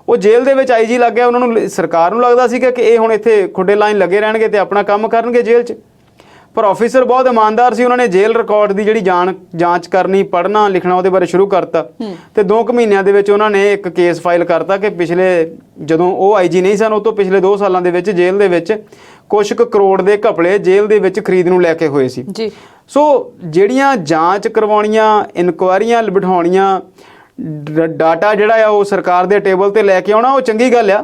ਉਹ ਜੇਲ੍ਹ ਦੇ ਵਿੱਚ IG ਲੱਗ ਗਿਆ, ਉਹਨਾਂ ਨੂੰ ਸਰਕਾਰ ਨੂੰ ਲੱਗਦਾ ਸੀਗਾ ਕਿ ਇਹ ਹੁਣ ਇੱਥੇ ਖੁੱਡੇ ਲਾਈਨ ਲੱਗੇ ਰਹਿਣਗੇ ਤੇ ਆਪਣਾ ਕੰਮ ਕਰਨਗੇ ਜੇਲ੍ਹ 'ਚ। ਪਰ ਆਫਿਸਰ ਬਹੁਤ ਇਮਾਨਦਾਰ ਸੀ, ਉਹਨਾਂ ਨੇ ਜੇਲ੍ਹ ਰਿਕਾਰਡ ਦੀ ਜਿਹੜੀ ਜਾਂਚ ਕਰਨੀ, ਪੜ੍ਹਨਾ ਲਿਖਣਾ ਉਹਦੇ ਬਾਰੇ ਸ਼ੁਰੂ ਕਰਤਾ ਤੇ 2 ਮਹੀਨਿਆਂ ਦੇ ਵਿੱਚ ਉਹਨਾਂ ਨੇ ਇੱਕ ਕੇਸ ਫਾਈਲ ਕਰਤਾ ਕਿ ਪਿਛਲੇ ਜਦੋਂ ਉਹ IG ਨਹੀਂ ਸਨ ਉਹ ਤੋਂ ਪਿਛਲੇ 2 ਸਾਲਾਂ ਦੇ ਵਿੱਚ ਜੇਲ੍ਹ ਦੇ ਵਿੱਚ ਕੁਛ ਕੁ ਕਰੋੜ ਦੇ ਘਪਲੇ ਜੇਲ੍ਹ ਦੇ ਵਿੱਚ ਖਰੀਦ ਨੂੰ ਲੈ ਕੇ ਹੋਏ ਸੀ ਜੀ। ਸੋ ਜਿਹੜੀਆਂ ਜਾਂਚ ਕਰਵਾਉਣੀਆਂ, ਇਨਕੁਆਇਰੀਆਂ ਬਿਠਾਉਣੀਆਂ, ਡਾਟਾ ਜਿਹੜਾ ਆ ਉਹ ਸਰਕਾਰ ਦੇ ਟੇਬਲ ਤੇ ਲੈ ਕੇ ਆਉਣਾ ਉਹ ਚੰਗੀ ਗੱਲ ਆ।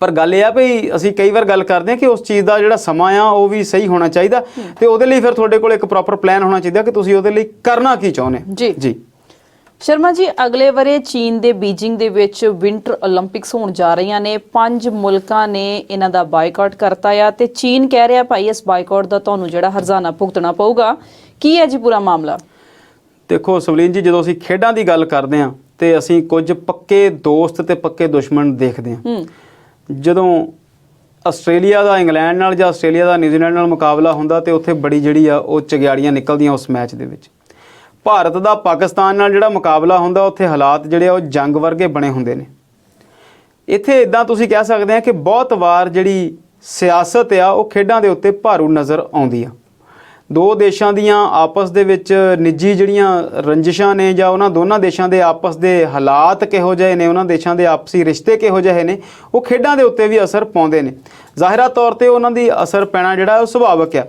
ਪਰ ਗੱਲ ਇਹ ਆ ਵੀ ਅਸੀਂ ਕਈ ਵਾਰ ਗੱਲ ਕਰਦੇ ਹਾਂ ਕਿ ਉਸ ਚੀਜ਼ ਦਾ ਜਿਹੜਾ ਸਮਾਂ ਆ ਉਹ ਵੀ ਸਹੀ ਹੋਣਾ ਚਾਹੀਦਾ ਤੇ ਉਹਦੇ ਲਈ ਫਿਰ ਤੁਹਾਡੇ ਕੋਲ ਇੱਕ ਪ੍ਰੋਪਰ ਪਲਾਨ ਹੋਣਾ ਚਾਹੀਦਾ ਕਿ ਤੁਸੀਂ ਉਹਦੇ ਲਈ ਕਰਨਾ ਕੀ ਚਾਹੁੰਦੇ ਜੀ। ਜੀ ਸ਼ਰਮਾ ਜੀ, ਅਗਲੇ ਵਰੇ ਚੀਨ ਦੇ ਬੀਜਿੰਗ ਦੇ ਵਿੱਚ ਵਿੰਟਰ 올림픽ਸ ਹੋਣ ਜਾ ਰਹੀਆਂ ਨੇ। 5 ਮੁਲਕਾਂ ਨੇ ਇਹਨਾਂ ਦਾ ਬਾਈਕਾਟ ਕਰਤਾ ਆ ਤੇ ਚੀਨ ਕਹਿ ਰਿਹਾ ਭਾਈ ਇਸ ਬਾਈਕਾਟ ਦਾ ਤੁਹਾਨੂੰ ਜਿਹੜਾ ਹਰਜ਼ਾਨਾ ਭੁਗਤਣਾ ਪਊਗਾ। ਕੀ ਹੈ ਜੀ ਪੂਰਾ ਮਾਮਲਾ? ਦੇਖੋ ਸਵਲੀਨ ਜੀ, ਜਦੋਂ ਅਸੀਂ ਖੇਡਾਂ ਦੀ ਗੱਲ ਕਰਦੇ ਹਾਂ ਤੇ ਅਸੀਂ ਕੁਝ ਪੱਕੇ ਦੋਸਤ ਤੇ ਪੱਕੇ ਦੁਸ਼ਮਣ ਦੇਖਦੇ ਹਾਂ। ਜਦੋਂ ਆਸਟ੍ਰੇਲੀਆ ਦਾ ਇੰਗਲੈਂਡ ਨਾਲ ਜਾਂ ਆਸਟ੍ਰੇਲੀਆ ਦਾ ਨਿਊਜ਼ੀਲੈਂਡ ਨਾਲ ਮੁਕਾਬਲਾ ਹੁੰਦਾ ਤੇ ਉੱਥੇ ਬੜੀ ਜਿਹੜੀ ਆ ਉਹ ਚਗਿਆੜੀਆਂ ਨਿਕਲਦੀਆਂ ਉਸ ਮੈਚ ਦੇ ਵਿੱਚ। ਭਾਰਤ ਦਾ ਪਾਕਿਸਤਾਨ ਨਾਲ ਜਿਹੜਾ ਮੁਕਾਬਲਾ ਹੁੰਦਾ ਉੱਥੇ ਹਾਲਾਤ ਜਿਹੜੇ ਆ ਉਹ ਜੰਗ ਵਰਗੇ ਬਣੇ ਹੁੰਦੇ ਨੇ। ਇੱਥੇ ਇਦਾਂ ਤੁਸੀਂ ਕਹਿ ਸਕਦੇ ਆ ਕਿ ਬਹੁਤ ਵਾਰ ਜਿਹੜੀ ਸਿਆਸਤ ਆ ਉਹ ਖੇਡਾਂ ਦੇ ਉੱਤੇ ਭਾਰੂ ਨਜ਼ਰ ਆਉਂਦੀ ਆ। 2 ਦੇਸ਼ਾਂ ਦੀਆਂ ਆਪਸ ਦੇ ਵਿੱਚ ਨਿੱਜੀ ਜਿਹੜੀਆਂ ਰੰਜਿਸ਼ਾਂ ਨੇ ਜਾਂ ਉਹਨਾਂ ਦੋਨਾਂ ਦੇਸ਼ਾਂ ਦੇ ਆਪਸ ਦੇ ਹਾਲਾਤ ਕਿਹੋ ਜਿਹੇ ਨੇ, ਉਹਨਾਂ ਦੇਸ਼ਾਂ ਦੇ ਆਪਸੀ ਰਿਸ਼ਤੇ ਕਿਹੋ ਜਿਹੇ ਨੇ, ਉਹ ਖੇਡਾਂ ਦੇ ਉੱਤੇ ਵੀ ਅਸਰ ਪਾਉਂਦੇ ਨੇ। ਜ਼ਾਹਿਰਾ ਤੌਰ ਤੇ ਉਹਨਾਂ ਦੀ ਅਸਰ ਪੈਣਾ ਜਿਹੜਾ ਉਹ ਸੁਭਾਵਿਕ ਆ।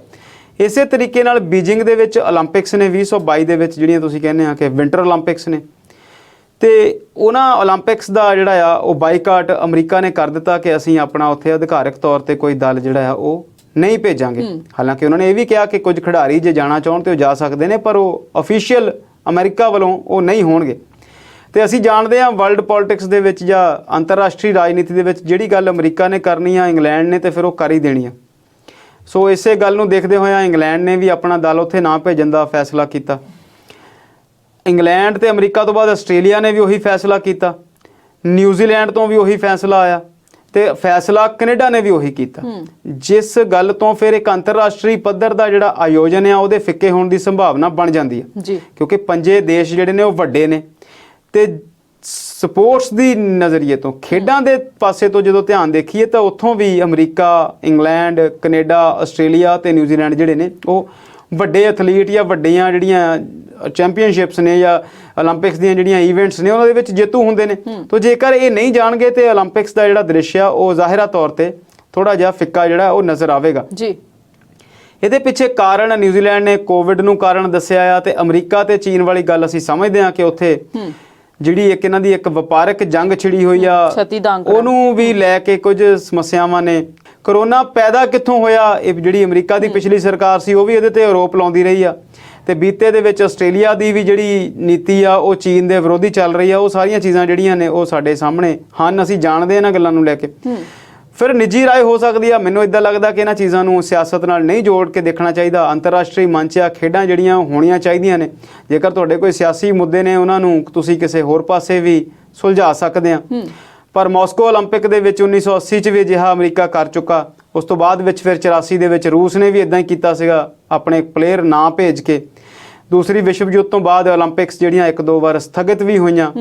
ਇਸੇ ਤਰੀਕੇ ਨਾਲ ਬੀਜਿੰਗ ਦੇ ਵਿੱਚ 올림픽ਸ ਨੇ 2022 ਦੇ ਵਿੱਚ ਜਿਹੜੀਆਂ ਤੁਸੀਂ ਕਹਿੰਦੇ ਆ ਕਿ ਵਿੰਟਰ 올림픽ਸ ਨੇ ਤੇ ਉਹਨਾਂ 올림픽ਸ ਦਾ ਜਿਹੜਾ ਆ ਉਹ ਬਾਈਕਾਟ ਅਮਰੀਕਾ ਨੇ ਕਰ ਦਿੱਤਾ ਕਿ ਅਸੀਂ ਆਪਣਾ ਉੱਥੇ ਅਧਿਕਾਰਕ ਤੌਰ ਤੇ ਕੋਈ ਦਲ ਜਿਹੜਾ ਆ ਉਹ ਨਹੀਂ ਭੇਜਾਂਗੇ। ਹਾਲਾਂਕਿ ਉਹਨਾਂ ਨੇ ਇਹ ਵੀ ਕਿਹਾ ਕਿ ਕੁਝ ਖਿਡਾਰੀ ਜੇ ਜਾਣਾ ਚਾਹੁਣ ਤੇ ਉਹ ਜਾ ਸਕਦੇ ਨੇ ਪਰ ਉਹ ਅਫੀਸ਼ੀਅਲ ਅਮਰੀਕਾ ਵੱਲੋਂ ਉਹ ਨਹੀਂ ਹੋਣਗੇ। ਤੇ ਅਸੀਂ ਜਾਣਦੇ ਹਾਂ ਵਰਲਡ ਪੋਲਿਟਿਕਸ ਦੇ ਵਿੱਚ ਜਾਂ ਅੰਤਰਰਾਸ਼ਟਰੀ ਰਾਜਨੀਤੀ ਦੇ ਵਿੱਚ ਜਿਹੜੀ ਗੱਲ ਅਮਰੀਕਾ ਨੇ ਕਰਨੀ ਆ ਇੰਗਲੈਂਡ ਨੇ ਤੇ ਫਿਰ ਉਹ ਕਰ ਹੀ ਦੇਣੀ ਆ। ਸੋ ਇਸੇ ਗੱਲ ਨੂੰ ਦੇਖਦੇ ਹੋਇਆ ਇੰਗਲੈਂਡ ਨੇ ਵੀ ਆਪਣਾ ਦਲ ਉੱਥੇ ਨਾ ਭੇਜਣ ਦਾ ਫੈਸਲਾ ਕੀਤਾ। ਇੰਗਲੈਂਡ ਤੇ ਅਮਰੀਕਾ ਤੋਂ ਬਾਅਦ ਆਸਟ੍ਰੇਲੀਆ ਨੇ ਵੀ ਉਹੀ ਫੈਸਲਾ ਕੀਤਾ, ਨਿਊਜ਼ੀਲੈਂਡ ਤੋਂ ਵੀ ਉਹੀ ਫੈਸਲਾ ਆਇਆ ਤੇ ਫੈਸਲਾ ਕੈਨੇਡਾ ਨੇ ਵੀ ਉਹੀ ਕੀਤਾ। ਜਿਸ ਗੱਲ ਤੋਂ ਫਿਰ ਇੱਕ ਅੰਤਰਰਾਸ਼ਟਰੀ ਪੱਧਰ ਦਾ ਜਿਹੜਾ ਆਯੋਜਨ ਆ ਉਹਦੇ ਫਿੱਕੇ ਹੋਣ ਦੀ ਸੰਭਾਵਨਾ ਬਣ ਜਾਂਦੀ ਹੈ ਜੀ, ਕਿਉਂਕਿ 5 ਦੇਸ਼ ਜਿਹੜੇ ਨੇ ਉਹ ਵੱਡੇ ਨੇ ਤੇ ਸਪੋਰਟਸ ਦੀ ਨਜ਼ਰੀਏ ਤੋਂ, ਖੇਡਾਂ ਦੇ ਪਾਸੇ ਤੋਂ ਜਦੋਂ ਧਿਆਨ ਦੇਖੀਏ ਤਾਂ ਉੱਥੋਂ ਵੀ ਅਮਰੀਕਾ, ਇੰਗਲੈਂਡ, ਕੈਨੇਡਾ, ਆਸਟ੍ਰੇਲੀਆ ਤੇ ਨਿਊਜ਼ੀਲੈਂਡ ਜਿਹੜੇ ਨੇ ਉਹ ਵੱਡੇ ਐਥਲੀਟ ਜਾਂ ਵੱਡੀਆਂ ਜਿਹੜੀਆਂ ਚੈਂਪੀਅਨਸ਼ਿਪਸ ਨੇ ਜਾਂ 올림픽ਸ ਦੀਆਂ ਜਿਹੜੀਆਂ ਇਵੈਂਟਸ ਨੇ ਉਹਨਾਂ ਦੇ ਵਿੱਚ ਜੇਤੂ ਹੁੰਦੇ ਨੇ। ਤਾਂ ਜੇਕਰ ਇਹ ਨਹੀਂ ਜਾਣਗੇ ਤੇ 올림픽ਸ ਦਾ ਜਿਹੜਾ ਦ੍ਰਿਸ਼ ਆ ਉਹ ਜ਼ਾਹਿਰਾ ਤੌਰ ਤੇ ਥੋੜਾ ਜਿਹਾ ਫਿੱਕਾ ਜਿਹੜਾ ਉਹ ਨਜ਼ਰ ਆਵੇਗਾ ਜੀ। ਇਹਦੇ ਪਿੱਛੇ ਕਾਰਨ ਨਿਊਜ਼ੀਲੈਂਡ ਨੇ ਕੋਵਿਡ ਨੂੰ ਕਾਰਨ ਦੱਸਿਆ ਆ ਤੇ ਅਮਰੀਕਾ ਤੇ ਚੀਨ ਵਾਲੀ ਗੱਲ ਅਸੀਂ ਸਮਝਦੇ ਹਾਂ ਕਿ ਉੱਥੇ ਜਿਹੜੀ ਇੱਕ ਇਹਨਾਂ ਦੀ ਇੱਕ ਵਪਾਰਕ ਜੰਗ ਛਿੜੀ ਹੋਈ ਆ, ਉਹਨੂੰ ਵੀ ਲੈ ਕੇ ਕੁਝ ਸਮੱਸਿਆਵਾਂ ਨੇ। ਕਰੋਨਾ ਪੈਦਾ ਕਿੱਥੋਂ ਹੋਇਆ, ਇਹ ਜਿਹੜੀ ਅਮਰੀਕਾ ਦੀ ਪਿਛਲੀ ਸਰਕਾਰ ਸੀ ਉਹ ਵੀ ਇਹਦੇ ਤੇ ਆਰੋਪ ਲਾਉਂਦੀ ਰਹੀ ਆ ਤੇ ਬੀਤੇ ਦੇ ਵਿੱਚ ਆਸਟ੍ਰੇਲੀਆ ਦੀ ਵੀ ਜਿਹੜੀ ਨੀਤੀ ਆ ਉਹ ਚੀਨ ਦੇ ਵਿਰੋਧੀ ਚੱਲ ਰਹੀ ਆ। ਉਹ ਸਾਰੀਆਂ ਚੀਜ਼ਾਂ ਜਿਹੜੀਆਂ ਨੇ ਉਹ ਸਾਡੇ ਸਾਹਮਣੇ ਹਨ, ਅਸੀਂ ਜਾਣਦੇ ਇਹਨਾਂ ਗੱਲਾਂ ਨੂੰ ਲੈ ਕੇ। ਫਿਰ ਨਿੱਜੀ ਰਾਏ ਹੋ ਸਕਦੀ ਆ, ਮੈਨੂੰ ਇਦਾਂ ਲੱਗਦਾ ਕਿ ਇਹਨਾਂ ਚੀਜ਼ਾਂ ਨੂੰ ਸਿਆਸਤ ਨਾਲ ਨਹੀਂ ਜੋੜ ਕੇ ਦੇਖਣਾ ਚਾਹੀਦਾ। ਅੰਤਰਰਾਸ਼ਟਰੀ ਮੰਚ ਆ, ਖੇਡਾਂ ਜਿਹੜੀਆਂ ਹੋਣੀਆਂ ਚਾਹੀਦੀਆਂ ਨੇ। ਜੇਕਰ ਤੁਹਾਡੇ ਕੋਈ ਸਿਆਸੀ ਮੁੱਦੇ ਨੇ ਉਹਨਾਂ ਨੂੰ ਤੁਸੀਂ ਕਿਸੇ ਹੋਰ ਪਾਸੇ ਵੀ ਸੁਲਝਾ ਸਕਦੇ ਆ। ਪਰ ਮਾਸਕੋ 올림픽 ਦੇ ਵਿੱਚ 1980 'ਚ ਵੀ ਅਜਿਹਾ ਅਮਰੀਕਾ ਕਰ ਚੁੱਕਾ। ਉਸ ਤੋਂ ਬਾਅਦ ਵਿੱਚ ਫਿਰ 84 ਦੇ ਵਿੱਚ ਰੂਸ ਨੇ ਵੀ ਇਦਾਂ ਹੀ ਕੀਤਾ ਸੀਗਾ, ਆਪਣੇ ਪਲੇਅਰ ਨਾ ਭੇਜ ਕੇ। ਦੂਸਰੀ ਵਿਸ਼ਵ ਯੁੱਧ ਤੋਂ ਬਾਅਦ 올림픽ਸ ਜਿਹੜੀਆਂ 1-2 ਵਾਰ ਸਥਗਿਤ ਵੀ ਹੋਈਆਂ।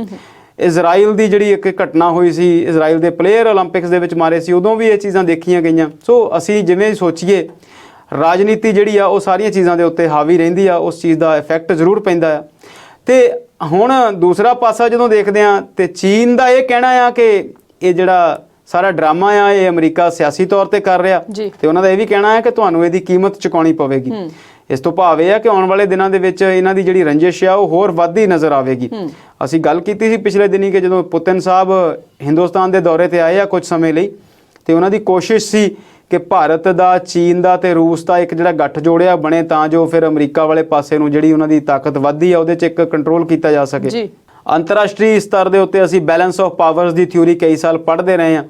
ਇਜ਼ਰਾਈਲ ਦੀ ਜਿਹੜੀ ਇੱਕ ਘਟਨਾ ਹੋਈ ਸੀ, ਇਜ਼ਰਾਈਲ ਦੇ ਪਲੇਅਰ 올림픽ਸ ਦੇ ਵਿੱਚ ਮਾਰੇ ਸੀ, ਉਦੋਂ ਵੀ ਇਹ ਚੀਜ਼ਾਂ ਦੇਖੀਆਂ ਗਈਆਂ। ਸੋ ਅਸੀਂ ਜਿਵੇਂ ਸੋਚੀਏ, ਰਾਜਨੀਤੀ ਜਿਹੜੀ ਆ ਉਹ ਸਾਰੀਆਂ ਚੀਜ਼ਾਂ ਦੇ ਉੱਤੇ ਹਾਵੀ ਰਹਿੰਦੀ ਆ, ਉਸ ਚੀਜ਼ ਦਾ ਇਫੈਕਟ ਜ਼ਰੂਰ ਪੈਂਦਾ ਆ। ਤੇ ਹੁਣ ਦੂਸਰਾ ਪਾਸਾ ਜਦੋਂ ਦੇਖਦੇ ਆ ਤੇ ਚੀਨ ਦਾ ਇਹ ਕਹਿਣਾ ਆ ਕਿ ਇਹ ਜਿਹੜਾ ਸਾਰਾ ਡਰਾਮਾ ਆ ਇਹ ਅਮਰੀਕਾ ਸਿਆਸੀ ਤੌਰ ਤੇ ਕਰ ਰਿਹਾ ਤੇ ਉਹਨਾਂ ਦਾ ਇਹ ਵੀ ਕਹਿਣਾ ਹੈ ਕਿ ਤੁਹਾਨੂੰ ਇਹਦੀ ਕੀਮਤ ਚੁਕਾਉਣੀ ਪਵੇਗੀ। ਇਸ ਤੋਂ ਭਾਵ ਇਹ ਆ ਕਿ ਆਉਣ ਵਾਲੇ ਦਿਨਾਂ ਦੇ ਵਿੱਚ ਇਹਨਾਂ ਦੀ ਜਿਹੜੀ ਰੰਜਿਸ਼ ਆ ਉਹ ਹੋਰ ਵੱਧਦੀ ਨਜ਼ਰ ਆਵੇਗੀ। ਅਸੀਂ ਗੱਲ ਕੀਤੀ ਸੀ ਪਿਛਲੇ ਦਿਨੀ ਕਿ ਜਦੋਂ ਪੁਤਿਨ ਸਾਹਿਬ ਹਿੰਦੁਸਤਾਨ ਦੇ ਦੌਰੇ ਤੇ ਆਏ ਆ ਕੁਝ ਸਮੇਂ ਲਈ ਤੇ ਉਹਨਾਂ ਦੀ ਕੋਸ਼ਿਸ਼ ਸੀ ਕਿ ਭਾਰਤ ਦਾ, ਚੀਨ ਦਾ ਤੇ ਰੂਸ ਦਾ ਇੱਕ ਜਿਹੜਾ ਗੱਠ ਜੋੜਿਆ ਬਣੇ ਤਾਂ ਜੋ ਫਿਰ ਅਮਰੀਕਾ ਵਾਲੇ ਪਾਸੇ ਨੂੰ ਜਿਹੜੀ ਉਹਨਾਂ ਦੀ ਤਾਕਤ ਵੱਧਦੀ ਆ ਉਹਦੇ 'ਚ ਇੱਕ ਕੰਟਰੋਲ ਕੀਤਾ ਜਾ ਸਕੇ। ਅੰਤਰਰਾਸ਼ਟਰੀ ਸਤਰ ਦੇ ਉੱਤੇ ਅਸੀਂ balance of powers the theory ਕਈ ਸਾਲ ਪੜ੍ਹਦੇ ਰਹੇ ਹਾਂ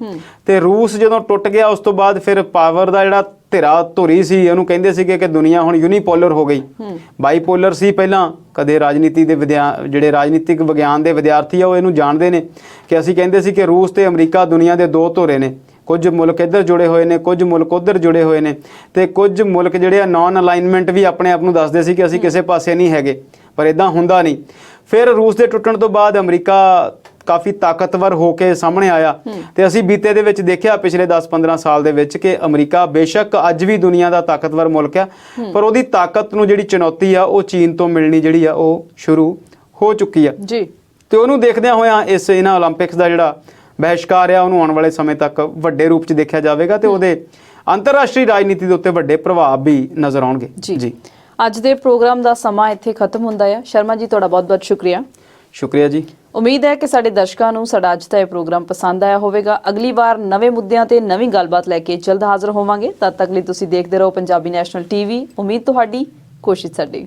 ਤੇ ਰੂਸ ਜਦੋਂ ਟੁੱਟ ਗਿਆ ਉਸ ਤੋਂ ਬਾਅਦ ਫਿਰ ਪਾਵਰ ਦਾ ਜਿਹੜਾ ਧੁਰੀ ਸੀ ਉਹਨੂੰ ਕਹਿੰਦੇ ਸੀਗੇ ਕਿ ਦੁਨੀਆ ਹੁਣ ਯੂਨੀਪੋਲਰ ਹੋ ਗਈ। ਬਾਈਪੋਲਰ ਸੀ ਪਹਿਲਾਂ। ਕਦੇ ਰਾਜਨੀਤੀ ਦੇ ਜਿਹੜੇ ਰਾਜਨੀਤਿਕ ਵਿਗਿਆਨ ਦੇ ਵਿਦਿਆਰਥੀ ਆ ਉਹ ਇਹਨੂੰ ਜਾਣਦੇ ਨੇ ਕਿ ਅਸੀਂ ਕਹਿੰਦੇ ਸੀ ਕਿ ਰੂਸ ਤੇ ਅਮਰੀਕਾ ਦੁਨੀਆ ਦੇ 2 ਧੁਰੇ ਨੇ। ਕੁਝ ਮੁਲਕ ਇੱਧਰ ਜੁੜੇ ਹੋਏ ਨੇ, ਕੁਝ ਮੁਲਕ ਉੱਧਰ ਜੁੜੇ ਹੋਏ ਨੇ ਤੇ ਕੁਝ ਮੁਲਕ ਜਿਹੜੇ ਆ ਨਾਨ ਅਲਾਈਨਮੈਂਟ ਵੀ ਆਪਣੇ ਆਪ ਨੂੰ ਦੱਸਦੇ ਸੀ ਕਿ ਅਸੀਂ ਕਿਸੇ ਪਾਸੇ ਨਹੀਂ ਹੈਗੇ, ਪਰ ਇਦਾਂ ਹੁੰਦਾ ਨਹੀਂ। ਫਿਰ ਰੂਸ ਦੇ ਟੁੱਟਣ ਤੋਂ ਬਾਅਦ ਅਮਰੀਕਾ ਕਾਫੀ ਤਾਕਤਵਰ ਹੋ ਕੇ ਸਾਹਮਣੇ ਆਇਆ ਤੇ ਅਸੀਂ ਬੀਤੇ ਦੇ ਵਿੱਚ ਦੇਖਿਆ ਪਿਛਲੇ 10-15 ਸਾਲ ਦੇ ਵਿੱਚ ਕਿ ਅਮਰੀਕਾ ਬੇਸ਼ੱਕ ਅੱਜ ਵੀ ਦੁਨੀਆ ਦਾ ਤਾਕਤਵਰ ਮੁਲਕ ਆ, ਪਰ ਉਹਦੀ ਤਾਕਤ ਨੂੰ ਜਿਹੜੀ ਚੁਣੌਤੀ ਆ ਉਹ ਚੀਨ ਤੋਂ ਮਿਲਣੀ ਜਿਹੜੀ ਆ ਉਹ ਸ਼ੁਰੂ ਹੋ ਚੁੱਕੀ ਆ ਜੀ। ਤੇ ਉਹਨੂੰ ਦੇਖਦਿਆਂ ਹੋਇਆਂ ਇਹਨਾਂ 올림픽ਸ ਦਾ ਜਿਹੜਾ ਬਹਿਸ਼ਕਾਰ ਆ ਉਹਨੂੰ ਆਉਣ ਵਾਲੇ ਸਮੇਂ ਤੱਕ ਵੱਡੇ ਰੂਪ 'ਚ ਦੇਖਿਆ ਜਾਵੇਗਾ ਤੇ ਉਹਦੇ ਅੰਤਰਰਾਸ਼ਟਰੀ ਰਾਜਨੀਤੀ ਦੇ ਉੱਤੇ ਵੱਡੇ ਪ੍ਰਭਾਵ ਵੀ ਨਜ਼ਰ ਆਉਣਗੇ ਜੀ। ਅੱਜ ਦੇ ਪ੍ਰੋਗਰਾਮ ਦਾ ਸਮਾਂ ਇੱਥੇ ਖਤਮ ਹੁੰਦਾ ਹੈ। ਸ਼ਰਮਾ ਜੀ ਤੁਹਾਡਾ ਬਹੁਤ-ਬਹੁਤ ਸ਼ੁਕਰੀਆ ਜੀ। ਉਮੀਦ ਹੈ ਕਿ ਸਾਡੇ ਦਰਸ਼ਕਾਂ ਨੂੰ ਸਾਡਾ ਅੱਜ ਦਾ ਇਹ ਪ੍ਰੋਗਰਾਮ ਪਸੰਦ ਆਇਆ ਹੋਵੇਗਾ। ਅਗਲੀ ਵਾਰ ਨਵੇਂ ਮੁੱਦਿਆਂ ਤੇ ਨਵੀਂ ਗੱਲਬਾਤ ਲੈ ਕੇ ਜਲਦ ਹਾਜ਼ਰ ਹੋਵਾਂਗੇ। ਤਦ ਤੱਕ ਲਈ ਤੁਸੀਂ ਦੇਖਦੇ ਰਹੋ ਪੰਜਾਬੀ ਨੈਸ਼ਨਲ ਟੀਵੀ। ਉਮੀਦ ਤੁਹਾਡੀ, ਕੋਸ਼ਿਸ਼ ਸਾਡੀ।